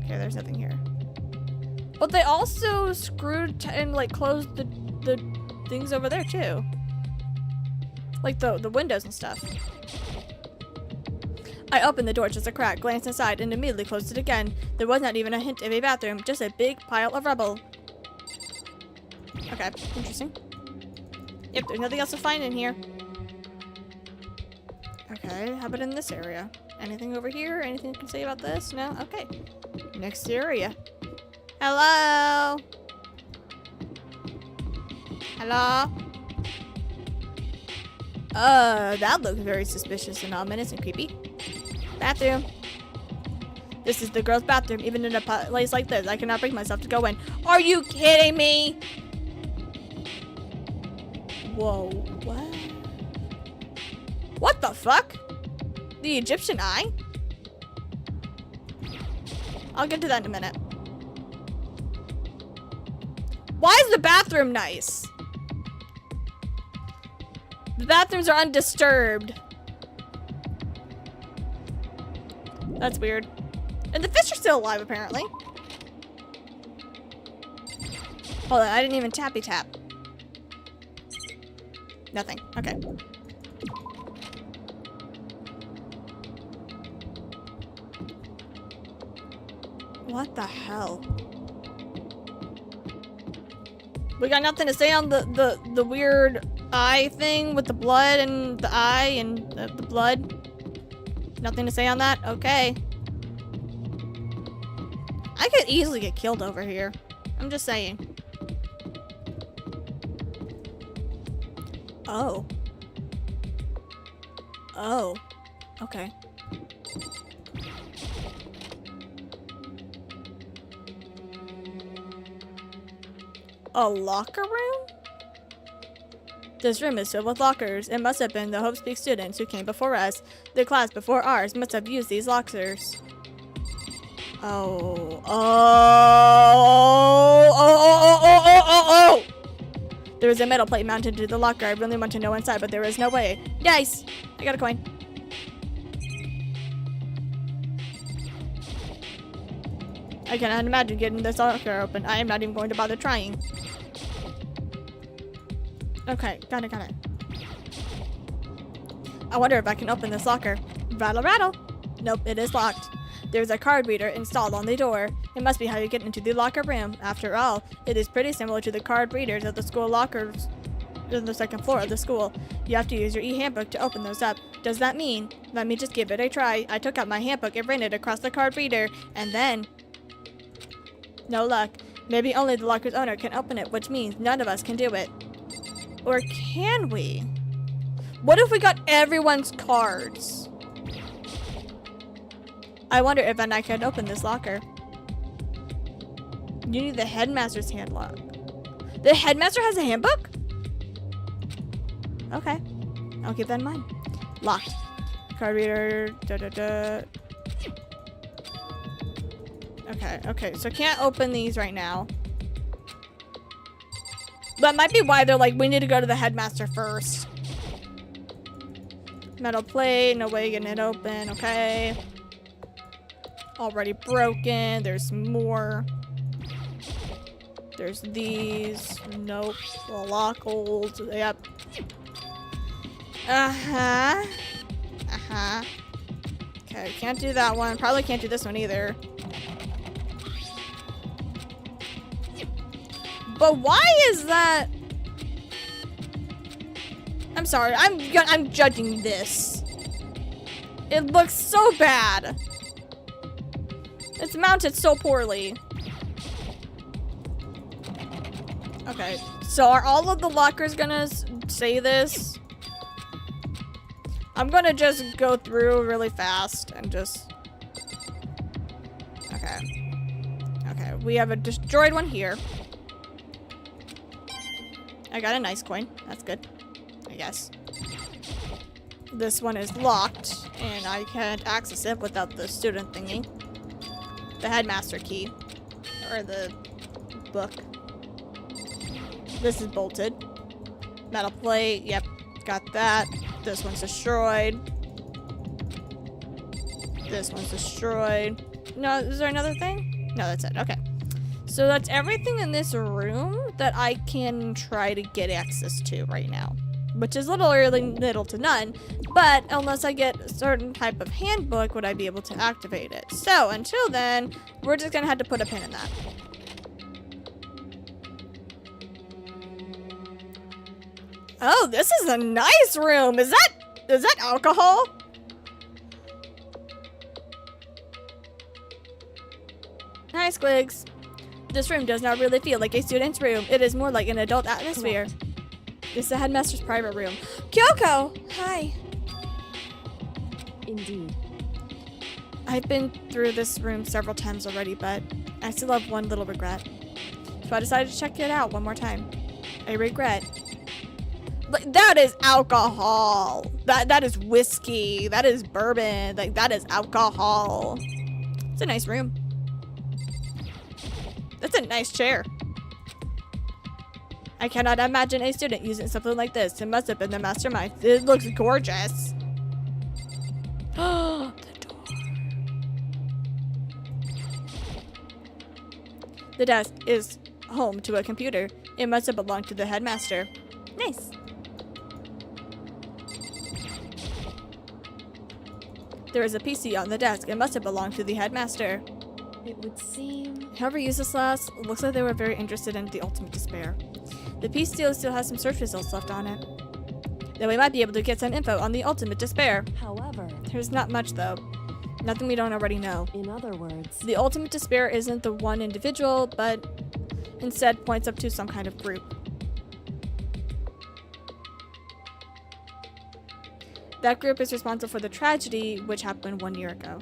Okay, there's nothing here. But they also screwed and like closed the things over there too. Like the windows and stuff. I opened the door just a crack, glanced inside, and immediately closed it again. There was not even a hint of a bathroom, just a big pile of rubble. Okay, interesting. Yep, there's nothing else to find in here. Okay, how about in this area? Anything over here? Anything you can say about this? No? Okay. Next area. Hello? Hello? That looks very suspicious and ominous and creepy. Bathroom. This is the girls' bathroom. Even in a place like this, I cannot bring myself to go in. Are you kidding me? Whoa, what? What the fuck? The Egyptian eye? I'll get to that in a minute. Why is the bathroom nice? The bathrooms are undisturbed. That's weird. And the fish are still alive, apparently. Hold on, I didn't even tappy tap. Nothing. Okay. What the hell? We got nothing to say on the weird eye thing with the blood and the eye and the blood? Nothing to say on that? Okay. I could easily get killed over here. I'm just saying. Oh. Oh. Okay. A locker room? This room is filled with lockers. It must have been the Hope Speak students who came before us. The class before ours must have used these lockers. Oh. There is a metal plate mounted to the locker. I really want to know inside, but there is no way. Nice! I got a coin. I cannot imagine getting this locker open. I am not even going to bother trying. Okay, got it. I wonder if I can open this locker. Rattle, rattle. Nope, it is locked. There's a card reader installed on the door. It must be how you get into the locker room. After all, it is pretty similar to the card readers at the school lockers on the second floor of the school. You have to use your e-handbook to open those up. Does that mean? Let me just give it a try. I took out my handbook and ran it across the card reader, and then... No luck. Maybe only the locker's owner can open it, which means none of us can do it. Or can we? What if we got everyone's cards? I wonder if I can open this locker. You need the headmaster's handbook. The headmaster has a handbook? Okay. I'll keep that in mind. Locked. Card reader. Okay. So can't open these right now. That might be why they're like, we need to go to the headmaster first. Metal plate, no way getting it open, okay. Already broken, there's more. There's these, nope, lock holes, yep. Okay, can't do that one, probably can't do this one either. But why is that? I'm sorry, I'm judging this. It looks so bad. It's mounted so poorly. Okay, so are all of the lockers gonna say this? I'm gonna just go through really fast and just... Okay, we have a destroyed one here. I got a nice coin. That's good, I guess. This one is locked, and I can't access it without the student thingy. The headmaster key. Or the book. This is bolted. Metal plate, yep, got that. This one's destroyed. This one's destroyed. No, is there another thing? No, that's it, okay. So that's everything in this room that I can try to get access to right now. Which is little to none, but unless I get a certain type of handbook, would I be able to activate it. So until then, we're just gonna have to put a pin in that. Oh, this is a nice room. Is that alcohol? Hi, Squigs. This room does not really feel like a student's room. It is more like an adult atmosphere. It's the headmaster's private room. Kyoko! Hi. Indeed. I've been through this room several times already, but I still have one little regret. So I decided to check it out one more time. A regret. Like, that is alcohol. That is whiskey. That is bourbon. Like, that is alcohol. It's a nice room. That's a nice chair. I cannot imagine a student using something like this. It must have been the mastermind. It looks gorgeous. Oh, the door. The desk is home to a computer. It must have belonged to the headmaster. Nice. There is a PC on the desk. It must have belonged to the headmaster. It would seem... Whoever used this last, looks like they were very interested in the ultimate despair. The PC still has some search results left on it. Then we might be able to get some info on the ultimate despair. However... There's not much though. Nothing we don't already know. In other words... The ultimate despair isn't the one individual, but instead points up to some kind of group. That group is responsible for the tragedy which happened 1 year ago.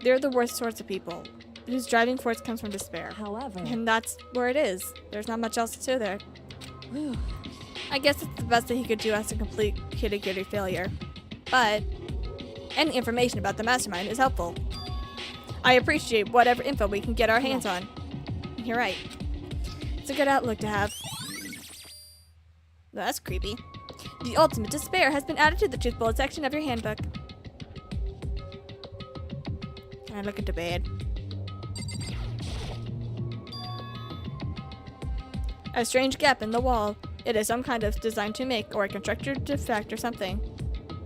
They're the worst sorts of people, whose driving force comes from despair. However, And that's where it is. There's not much else to do there. whew, I guess it's the best that he could do as a complete kitty failure. But any information about the mastermind is helpful. I appreciate whatever info we can get our hands on. You're right. It's a good outlook to have. That's creepy. The ultimate despair has been added to the truth bullet section of your handbook. Can I look into bed? A strange gap in the wall. It is some kind of design to make, or a constructor defect or something.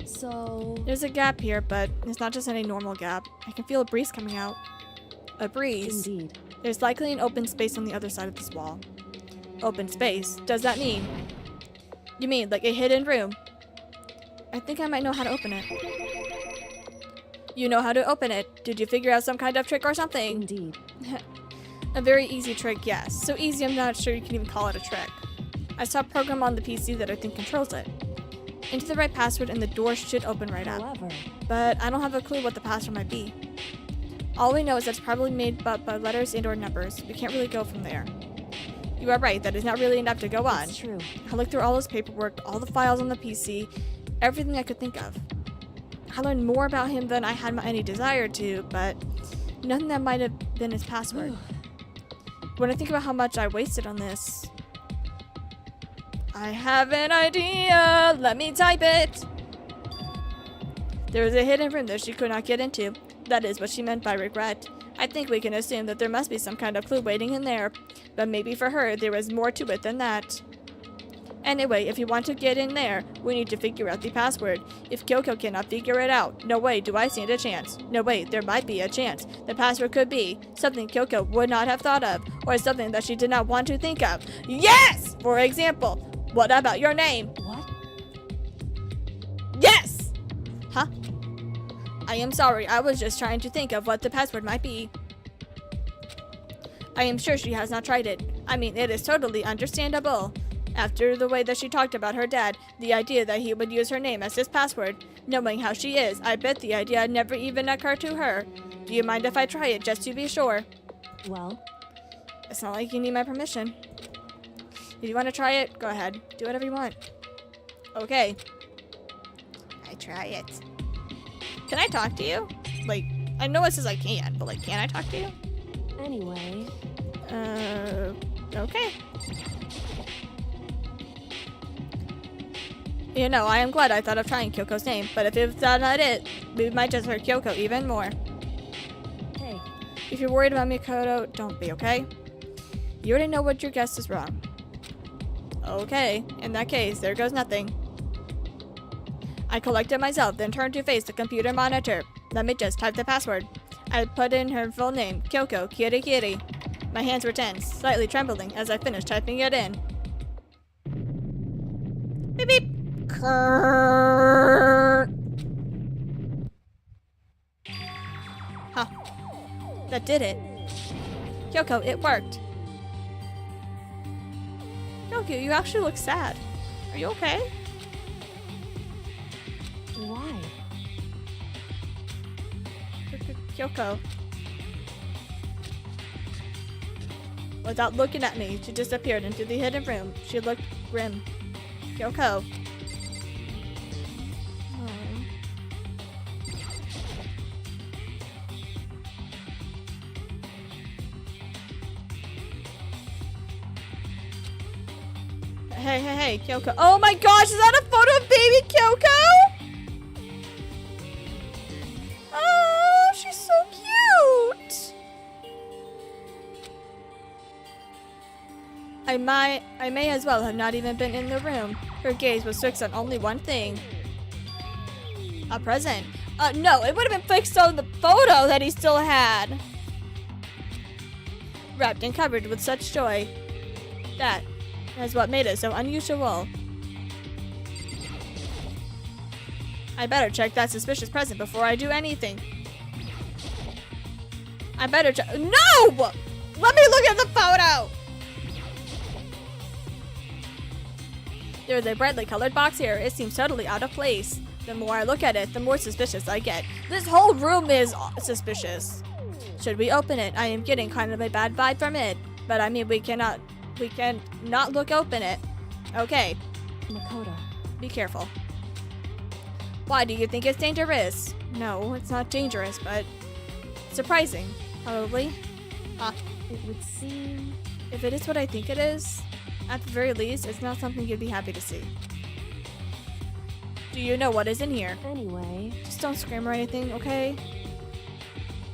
so There's a gap here, but it's not just any normal gap. I can feel a breeze coming out. A breeze? indeed. There's likely an open space on the other side of this wall. Open space? Does that mean? You mean like a hidden room? I think I might know how to open it. You know how to open it. Did you figure out some kind of trick or something? Indeed. A very easy trick, yes. So easy I'm not sure you can even call it a trick. I saw a program on the PC that I think controls it. Enter the right password and the door should open right up. However, But I don't have a clue what the password might be. All we know is that it's probably made up by letters and or numbers. We can't really go from there. You are right, that is not really enough to go on. it's true. I looked through all his paperwork, all the files on the PC, everything I could think of. I learned more about him than I had any desire to, but nothing that might have been his password. When I think about how much I wasted on this, I have an idea. Let me type it. There was a hidden room that she could not get into. That is what she meant by regret. I think we can assume that there must be some kind of clue waiting in there, but maybe for her there was more to it than that. Anyway, if you want to get in there, we need to figure out the password. If Kyoko cannot figure it out, no way do I stand a chance. No way, there might be a chance. The password could be something Kyoko would not have thought of, or something that she did not want to think of. Yes! For example, what about your name? What? Yes! Huh? I am sorry, I was just trying to think of what the password might be. I am sure she has not tried it. I mean, it is totally understandable. After the way that she talked about her dad, the idea that he would use her name as his password, knowing how she is, I bet the idea never even occurred to her. Do you mind if I try it just to be sure? Well, It's not like you need my permission. If you want to try it, go ahead. Do whatever you want. Okay. I try it. Can I talk to you? Like, I know it says I can, but like, can I talk to you? anyway, Okay. You know, I am glad I thought of trying Kyoko's name, but if it's not it, we might just hurt Kyoko even more. hey, If you're worried about Mikoto, don't be, okay? You already know what your guess is wrong. Okay, in that case, there goes nothing. I collected myself, then turned to face the computer monitor. Let me just type the password. I put in her full name, Kyoko Kirikiri. My hands were tense, slightly trembling as I finished typing it in. Beep beep. Huh. That did it. Kyoko, it worked. Kyoko, you actually look sad. Are you okay? why? Kyoko. Without looking at me, she disappeared into the hidden room. She looked grim. Kyoko. Hey, Kyoko. Oh my gosh, is that a photo of baby Kyoko? Oh, she's so cute. I may as well have not even been in the room. Her gaze was fixed on only one thing. A present. No, it would have been fixed on the photo that he still had. Wrapped and covered with such joy. That is what made it so unusual. I better check that suspicious present before I do anything. I better check. No! Let me look at the photo! There's a brightly colored box here. It seems totally out of place. The more I look at it, the more suspicious I get. This whole room is suspicious. Should we open it? I am getting kind of a bad vibe from it. But I mean, we can not open it. Okay. Makoto. Be careful. Why do you think it's dangerous? No, it's not dangerous, but surprising, probably. It would seem... If it is what I think it is, at the very least, it's not something you'd be happy to see. Do you know what is in here? Anyway... Just don't scream or anything, okay?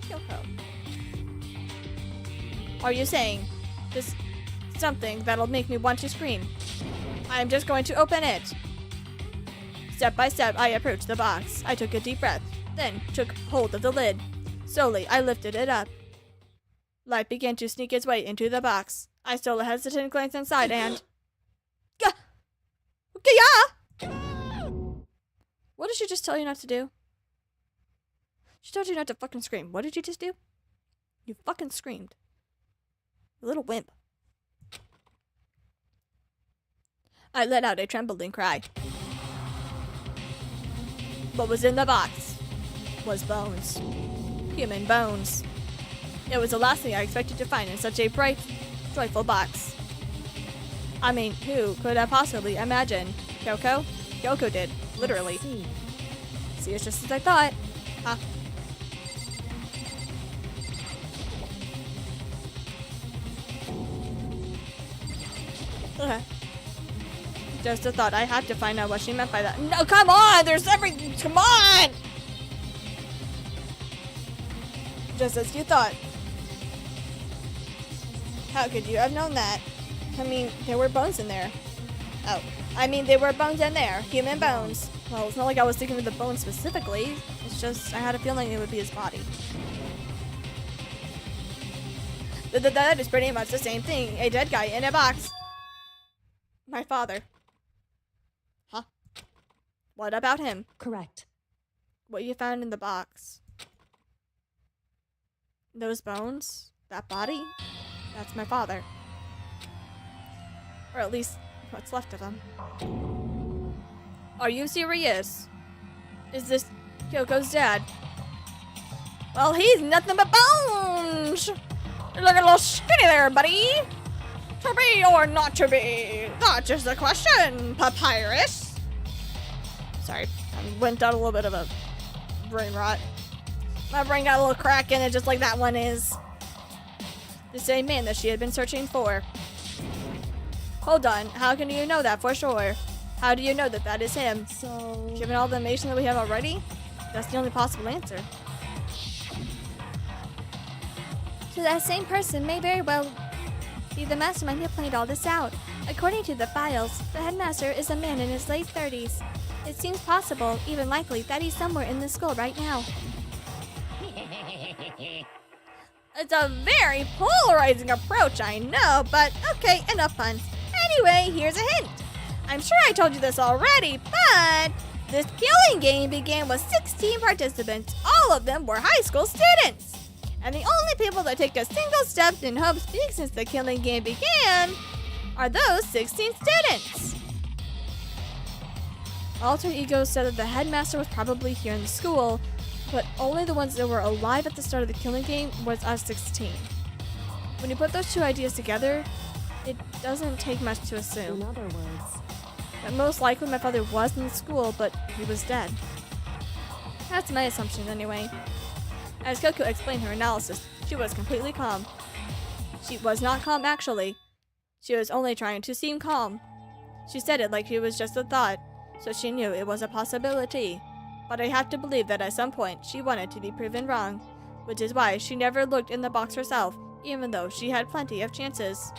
Kyoko. Are you saying this something that'll make me want to scream? I am just going to open it. Step by step, I approached the box. I took a deep breath, then took hold of the lid. Slowly, I lifted it up. Light began to sneak its way into the box. I stole a hesitant glance inside and... Okay, yeah! What did she just tell you not to do? She told you not to fucking scream. What did you just do? You fucking screamed. You little wimp. I let out a trembling cry. What was in the box was bones. Human bones. It was the last thing I expected to find in such a bright, joyful box. I mean, who could have possibly imagined? Kyoko? Kyoko did, literally. See, it's just as I thought. Huh? Okay. Just a thought. I had to find out what she meant by that. No, come on! There's everything. Come on! Just as you thought. How could you have known that? I mean, there were bones in there. Oh. I mean, there were bones in there. Human bones. Well, it's not like I was thinking of the bones specifically. It's just, I had a feeling it would be his body. That is pretty much the same thing. A dead guy in a box. My father. Huh? What about him? Correct. What you found in the box? Those bones? That body? That's my father. Or at least, what's left of him. Are you serious? Is this Kyoko's dad? Well, he's nothing but bones! You're looking a little skinny there, buddy! To be or not to be? That's just the question, Papyrus. Sorry, I went down a little bit of a brain rot. My brain got a little crack in it, just like that one is. The same man that she had been searching for. Hold on, how can you know that for sure? How do you know that that is him? So... Given all the information that we have already, that's the only possible answer. So that same person may very well be the mastermind who planned all this out. According to the files, the headmaster is a man in his late 30s. It seems possible, even likely, that he's somewhere in the school right now. It's a very polarizing approach, I know, but okay, enough puns. Anyway, here's a hint. I'm sure I told you this already, but this killing game began with 16 participants. All of them were high school students. And the only people that take a single step in Hope's Peak since the killing game began are those 16 students. Alter Ego said that the headmaster was probably here in the school, but only the ones that were alive at the start of the killing game was us 16. When you put those two ideas together, it doesn't take much to assume. In other words... that most likely my father was in the school, but he was dead. That's my assumption anyway. As Kyoko explained her analysis, she was completely calm. She was not calm actually. She was only trying to seem calm. She said it like it was just a thought, so she knew it was a possibility. But I have to believe that at some point she wanted to be proven wrong, which is why she never looked in the box herself, even though she had plenty of chances.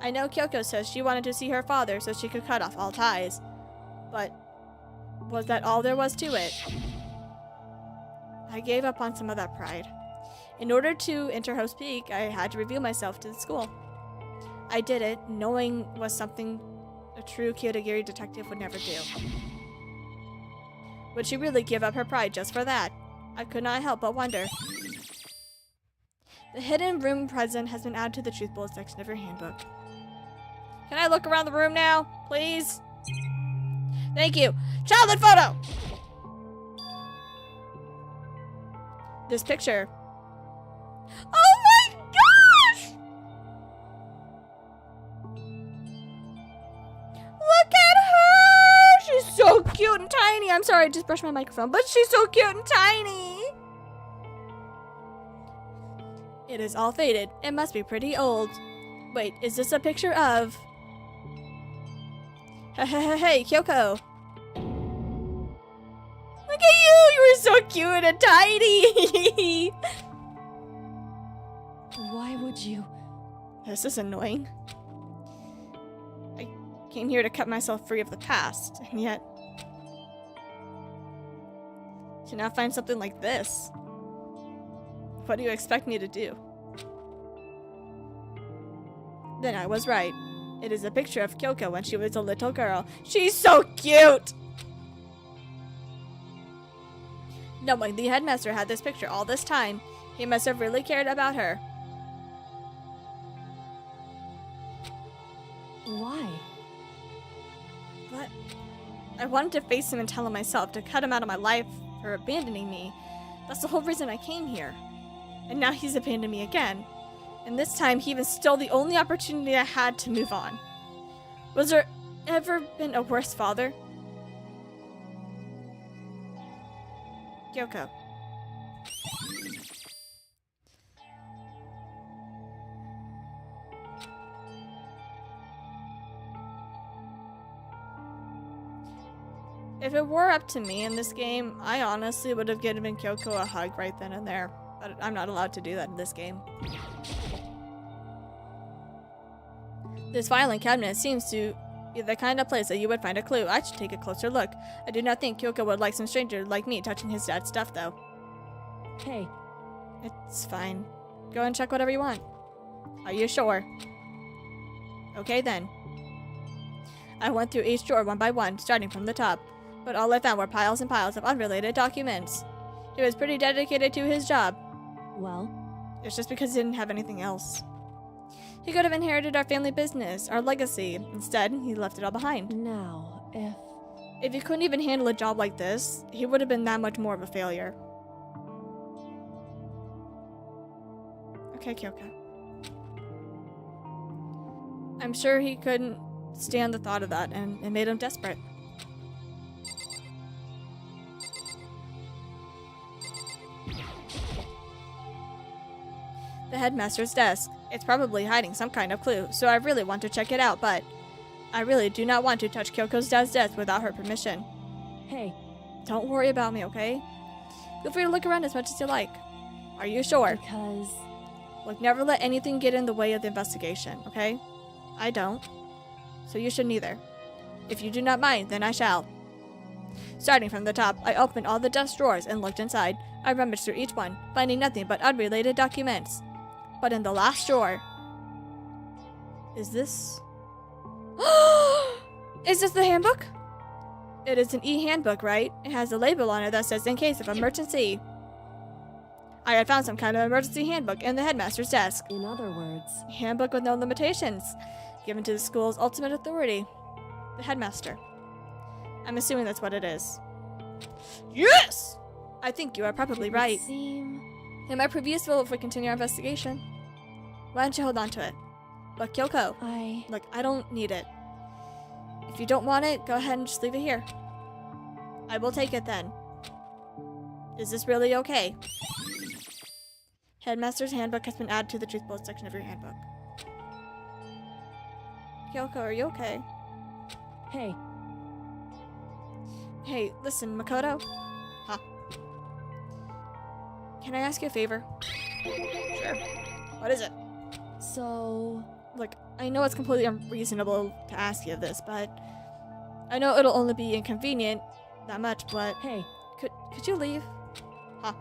I know Kyoko says she wanted to see her father so she could cut off all ties, but was that all there was to it? I gave up on some of that pride. In order to enter Hope's Peak, I had to reveal myself to the school. I did it, knowing was something a true Kyotagiri detective would never do. Would she really give up her pride just for that? I could not help but wonder. The hidden room present has been added to the truth bullet section of your handbook. Can I look around the room now, please? Thank you. Childhood photo! This picture. Oh my gosh! Look at her! She's so cute and tiny. I'm sorry, I just brushed my microphone, but she's so cute and tiny. It is all faded. It must be pretty old. Wait, is this a picture of... Hey, Kyoko. Look at you! You were so cute and tiny! Why would you? This is annoying. I came here to cut myself free of the past, and yet... to now find something like this. What do you expect me to do? Then I was right. It is a picture of Kyoko when she was a little girl. She's so cute! Knowing the headmaster had this picture all this time, he must have really cared about her. Why? But I wanted to face him and tell him myself, to cut him out of my life for abandoning me. That's the whole reason I came here. And now he's abandoned me again. And this time he even stole the only opportunity I had to move on. Was there ever been a worse father? Kyoko. If it were up to me in this game, I honestly would have given Kyoko a hug right then and there. But I'm not allowed to do that in this game. This filing cabinet seems to be the kind of place that you would find a clue. I should take a closer look. I do not think Kyoko would like some stranger like me touching his dad's stuff, though. Hey. It's fine. Go and check whatever you want. Are you sure? Okay, then. I went through each drawer one by one, starting from the top. But all I found were piles and piles of unrelated documents. He was pretty dedicated to his job. Well? It's just because he didn't have anything else. He could have inherited our family business, our legacy. Instead, he left it all behind. Now, If he couldn't even handle a job like this, he would have been that much more of a failure. Okay, Kyoko. I'm sure he couldn't stand the thought of that, and it made him desperate. The headmaster's desk. It's probably hiding some kind of clue, so I really want to check it out, but I really do not want to touch Kyoko's dad's desk without her permission. Hey. Don't worry about me, okay? Feel free to look around as much as you like. Are you sure? Because... Look, never let anything get in the way of the investigation, okay? I don't. So you should neither. If you do not mind, then I shall. Starting from the top, I opened all the desk drawers and looked inside. I rummaged through each one, finding nothing but unrelated documents. But in the last drawer... Is this... Is this the handbook? It is an e-handbook, right? It has a label on it that says in case of emergency. I had found some kind of emergency handbook in the headmaster's desk. In other words... Handbook with no limitations, given to the school's ultimate authority, the headmaster. I'm assuming that's what it is. Yes! I think you are probably right. It might prove useful if we continue our investigation. Why don't you hold on to it? But Kyoko, look, I don't need it. If you don't want it, go ahead and just leave it here. I will take it then. Is this really okay? Headmaster's handbook has been added to the truth bullet section of your handbook. Kyoko, are you okay? Hey. Hey, listen, Makoto. Huh. Can I ask you a favor? Sure. What is it? So... Look, I know it's completely unreasonable to ask you this, but I know it'll only be inconvenient, that much, but... Hey. Could you leave? Huh.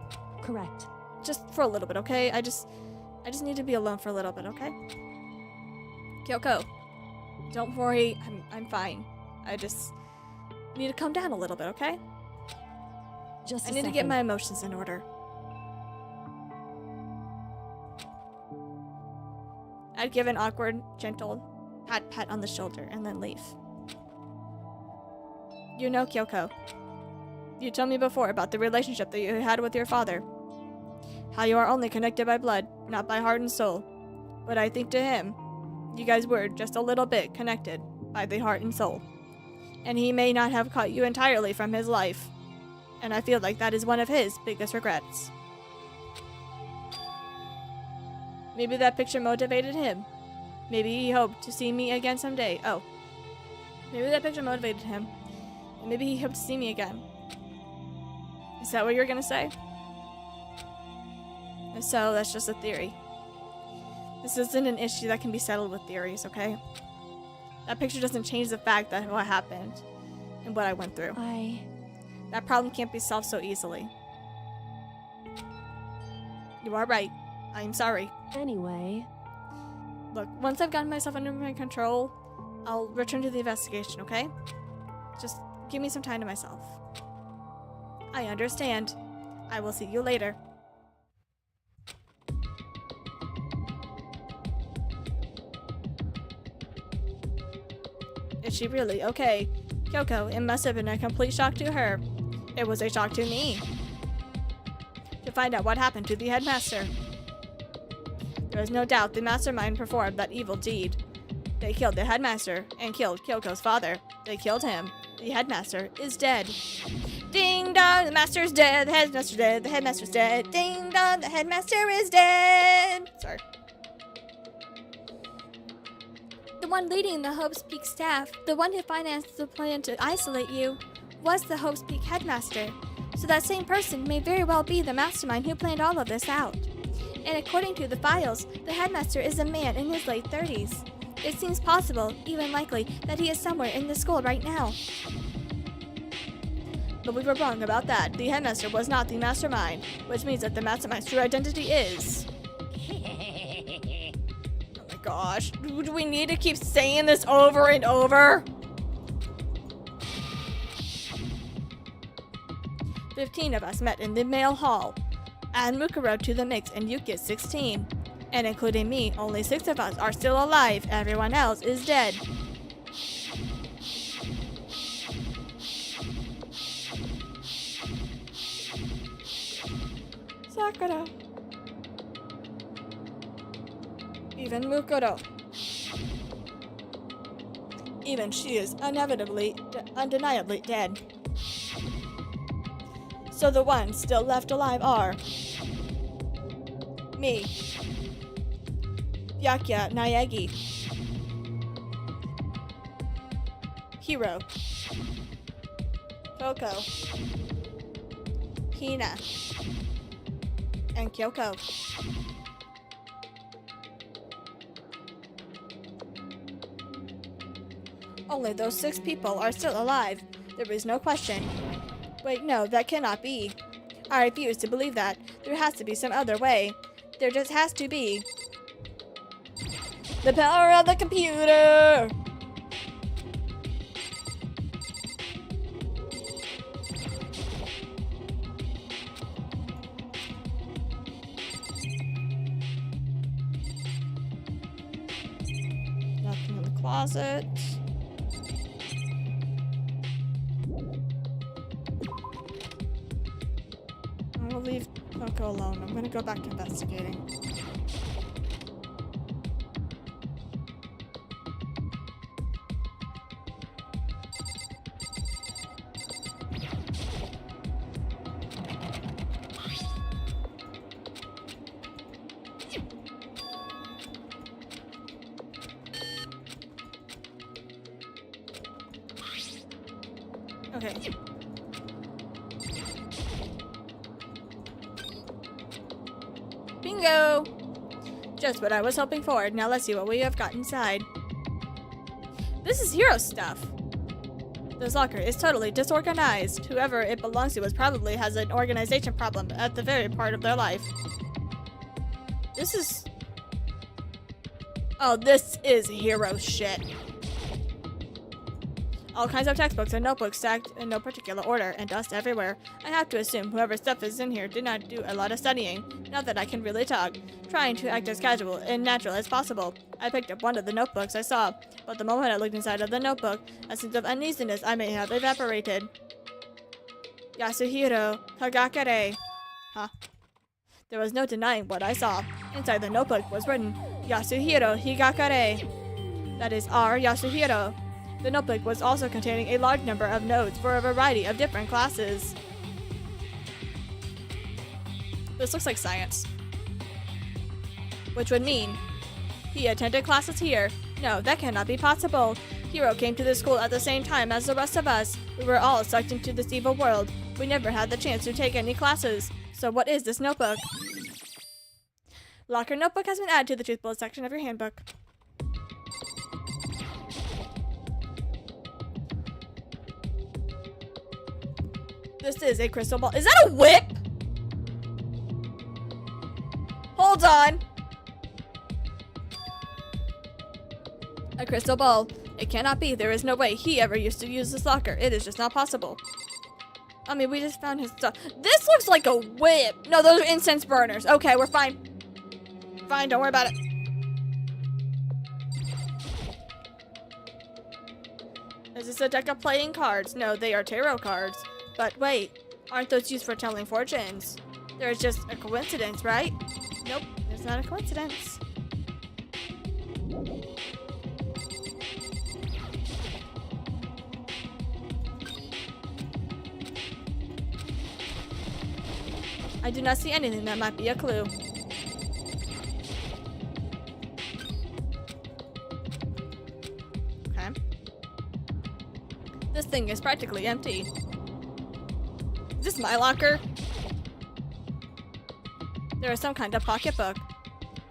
Correct. Just for a little bit, okay? I just need to be alone for a little bit, okay? Kyoko, don't worry, I'm fine. I just need to calm down a little bit, okay? Just I need to get my emotions in order. I'd give an awkward, gentle pat on the shoulder and then leave. You know, Kyoko. You told me before about the relationship that you had with your father. How you are only connected by blood, not by heart and soul. But I think to him, you guys were just a little bit connected by the heart and soul. And he may not have cut you entirely from his life. And I feel like that is one of his biggest regrets. Maybe that picture motivated him. Maybe he hoped to see me again someday. Oh. Maybe that picture motivated him. And maybe he hoped to see me again. Is that what you're gonna say? If so, that's just a theory. This isn't an issue that can be settled with theories, okay? That picture doesn't change the fact that what happened and what I went through. That problem can't be solved so easily. You are right. I am sorry. Anyway, Look, once I've gotten myself under my control, I'll return to the investigation, okay? Just give me some time to myself. I understand. I will see you later. Is she really okay? Kyoko, it must have been a complete shock to her. It was a shock to me. To find out what happened to the headmaster. There is no doubt the mastermind performed that evil deed. They killed the headmaster and killed Kyoko's father. They killed him. The headmaster is dead. Ding dong, the master's dead. The headmaster's dead. The headmaster's dead. Ding dong, the headmaster is dead. Sorry. The one leading the Hope's Peak staff, the one who financed the plan to isolate you, was the Hope's Peak headmaster. So that same person may very well be the mastermind who planned all of this out. And according to the files, the headmaster is a man in his late 30s. It seems possible, even likely, that he is somewhere in the school right now. But we were wrong about that. The headmaster was not the mastermind, which means that the mastermind's true identity is... Oh my gosh, do we need to keep saying this over and over? 15 of us met in the male hall. Add Mukuro to the mix and you get 16. And including me, only 6 of us are still alive. Everyone else is dead. Sakura. Even Mukuro. Even she is inevitably, undeniably dead. So the ones still left alive are me, Byakuya Naegi, Hiro, Koko, Hina, and Kyoko. Only those 6 people are still alive. There is no question. Wait, no, that cannot be. I refuse to believe that. There has to be some other way. There just has to be. The power of the computer! Nothing in the closet. I will leave Coco alone. I'm gonna go back to investigating. Okay. Bingo! Just what I was hoping for. Now let's see what we have got inside. This is hero stuff. This locker is totally disorganized. Whoever it belongs to probably has an organization problem at the very part of their life. This is... Oh, this is hero shit. All kinds of textbooks and notebooks stacked in no particular order, and dust everywhere. I have to assume whoever's stuff is in here did not do a lot of studying. Not that I can really talk. Trying to act as casual and natural as possible. I picked up one of the notebooks I saw, but the moment I looked inside of the notebook, a sense of uneasiness I may have evaporated. Yasuhiro Hagakure. Huh. There was no denying what I saw. Inside the notebook was written, Yasuhiro Higakure. That is R. Yasuhiro. The notebook was also containing a large number of notes for a variety of different classes. This looks like science. Which would mean he attended classes here. No, that cannot be possible. Hiro came to this school at the same time as the rest of us. We were all sucked into this evil world. We never had the chance to take any classes. So what is this notebook? Locker notebook has been added to the truth bullet section of your handbook. This is a crystal ball. Is that a whip? Hold on. A crystal ball. It cannot be. There is no way he ever used to use this locker. It is just not possible. I mean, we just found his stuff. This looks like a whip. No, those are incense burners. Okay, we're fine. Fine, don't worry about it. Is this a deck of playing cards? No, they are tarot cards. But wait, aren't those used for telling fortunes? There's just a coincidence, right? Nope, it's not a coincidence. I do not see anything that might be a clue. Okay. This thing is practically empty. Is this my locker? There is some kind of pocketbook.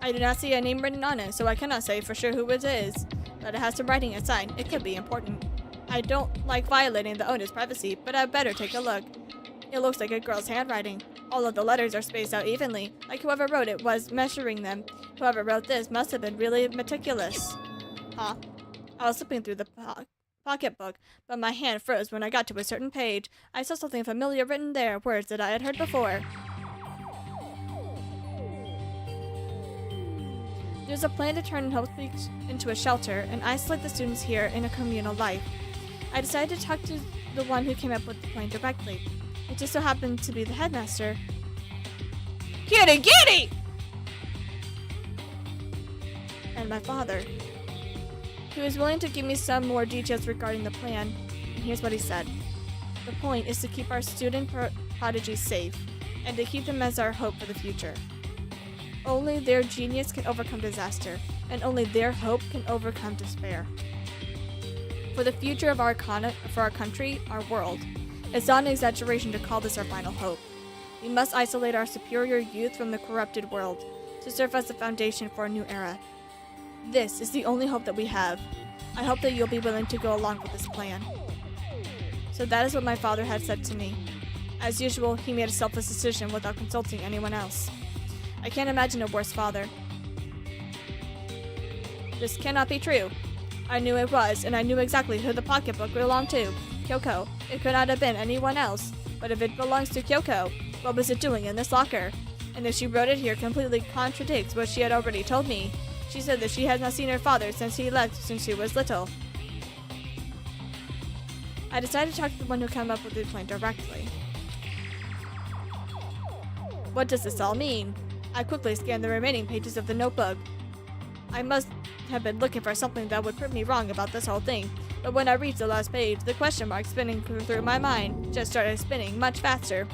I do not see a name written on it, so I cannot say for sure who it is. But it has some writing inside. It could be important. I don't like violating the owner's privacy, but I'd better take a look. It looks like a girl's handwriting. All of the letters are spaced out evenly, like whoever wrote it was measuring them. Whoever wrote this must have been really meticulous. Huh? I was flipping through the pocketbook, but my hand froze when I got to a certain page. I saw something familiar written there, words that I had heard before. There's a plan to turn Hope Beach into a shelter and isolate the students here in a communal life. I decided to talk to the one who came up with the plan directly. It just so happened to be the headmaster. Kitty, kitty! And my father. He was willing to give me some more details regarding the plan, and here's what he said. The point is to keep our student prodigies safe, and to keep them as our hope for the future. Only their genius can overcome disaster, and only their hope can overcome despair. For the future of our country, our world, it's not an exaggeration to call this our final hope. We must isolate our superior youth from the corrupted world, to serve as the foundation for a new era. This is the only hope that we have. I hope that you'll be willing to go along with this plan. So that is what my father had said to me. As usual, he made a selfless decision without consulting anyone else. I can't imagine a worse father. This cannot be true. I knew it was, and I knew exactly who the pocketbook belonged to. Kyoko. It could not have been anyone else. But if it belongs to Kyoko, what was it doing in this locker? And if she wrote it here completely contradicts what she had already told me. She said that she has not seen her father since he left since she was little. I decided to talk to the one who came up with the plan directly. What does this all mean? I quickly scanned the remaining pages of the notebook. I must have been looking for something that would prove me wrong about this whole thing, but when I reached the last page, the question mark spinning through my mind just started spinning much faster.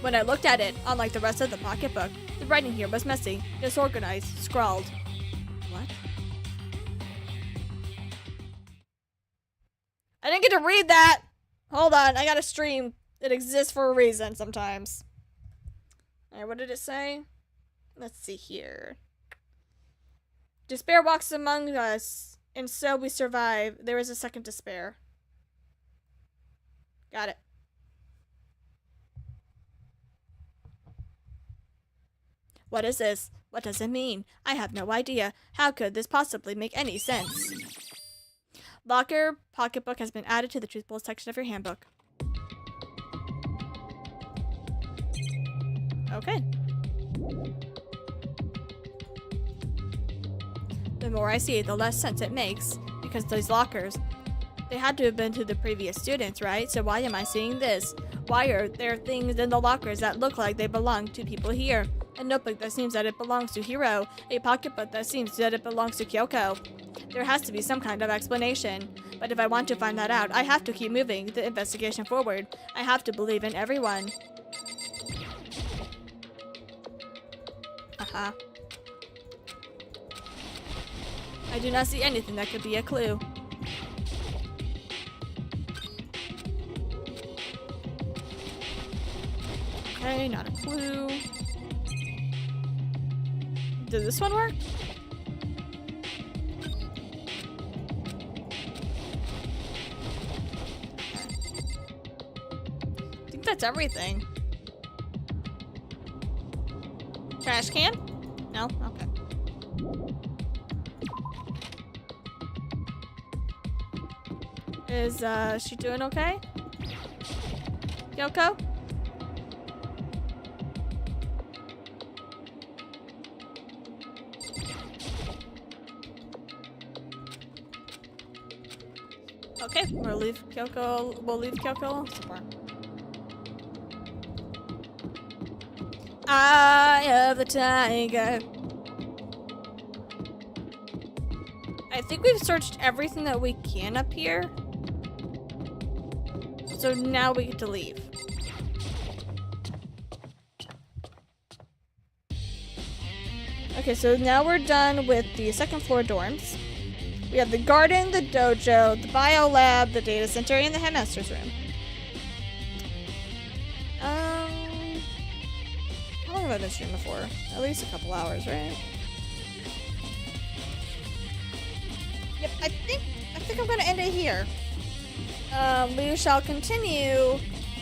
When I looked at it, unlike the rest of the pocketbook, the writing here was messy, disorganized, scrawled. What? I didn't get to read that! Hold on, I gotta stream. It exists for a reason sometimes. Alright, what did it say? Let's see here. Despair walks among us, and so we survive. There is a second despair. Got it. What is this? What does it mean? I have no idea. How could this possibly make any sense? Locker pocketbook has been added to the truthful section of your handbook. Okay. The more I see, the less sense it makes. Because those lockers, they had to have been to the previous students, right? So why am I seeing this? Why are there things in the lockers that look like they belong to people here? A notebook that seems that it belongs to Hiro. A pocketbook that seems that it belongs to Kyoko. There has to be some kind of explanation. But if I want to find that out, I have to keep moving the investigation forward. I have to believe in everyone. Uh-huh. I do not see anything that could be a clue. Okay, not a clue. Did this one work? I think that's everything. Trash can? No? Okay. Is she doing okay? Kyoko? Okay, we'll leave Kyoko alone somewhere. Eye of the tiger. I think we've searched everything that we can up here. So now we get to leave. Okay, so now we're done with the second floor dorms. We have the garden, the dojo, the bio lab, the data center, and the headmaster's room. How long have I been streaming for? At least a couple hours, right? Yep, I think I'm gonna end it here. We shall continue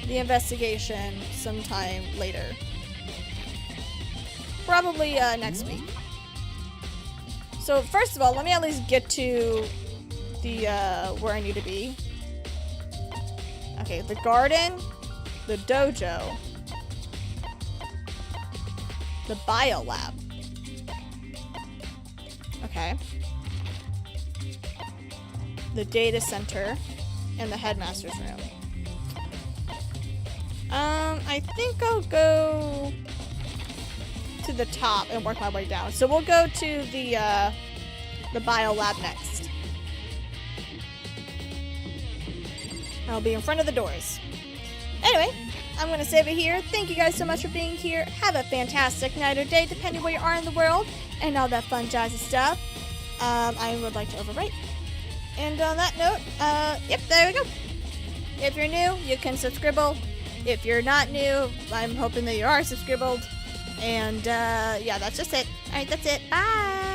the investigation sometime later. Probably next week. So first of all, let me at least get to the where I need to be. Okay, the garden, the dojo, the bio lab. Okay. The data center and the headmaster's room. I think I'll go to the top and work my way down. So we'll go to the bio lab next. I'll be in front of the doors. Anyway, I'm gonna save it here. Thank you guys so much for being here. Have a fantastic night or day, depending where you are in the world, and all that fun jazzy stuff. I would like to overwrite. And on that note, yep, there we go. If you're new, you can subscribe. If you're not new, I'm hoping that you are subscribed. And yeah, that's just it. Alright, that's it. Bye!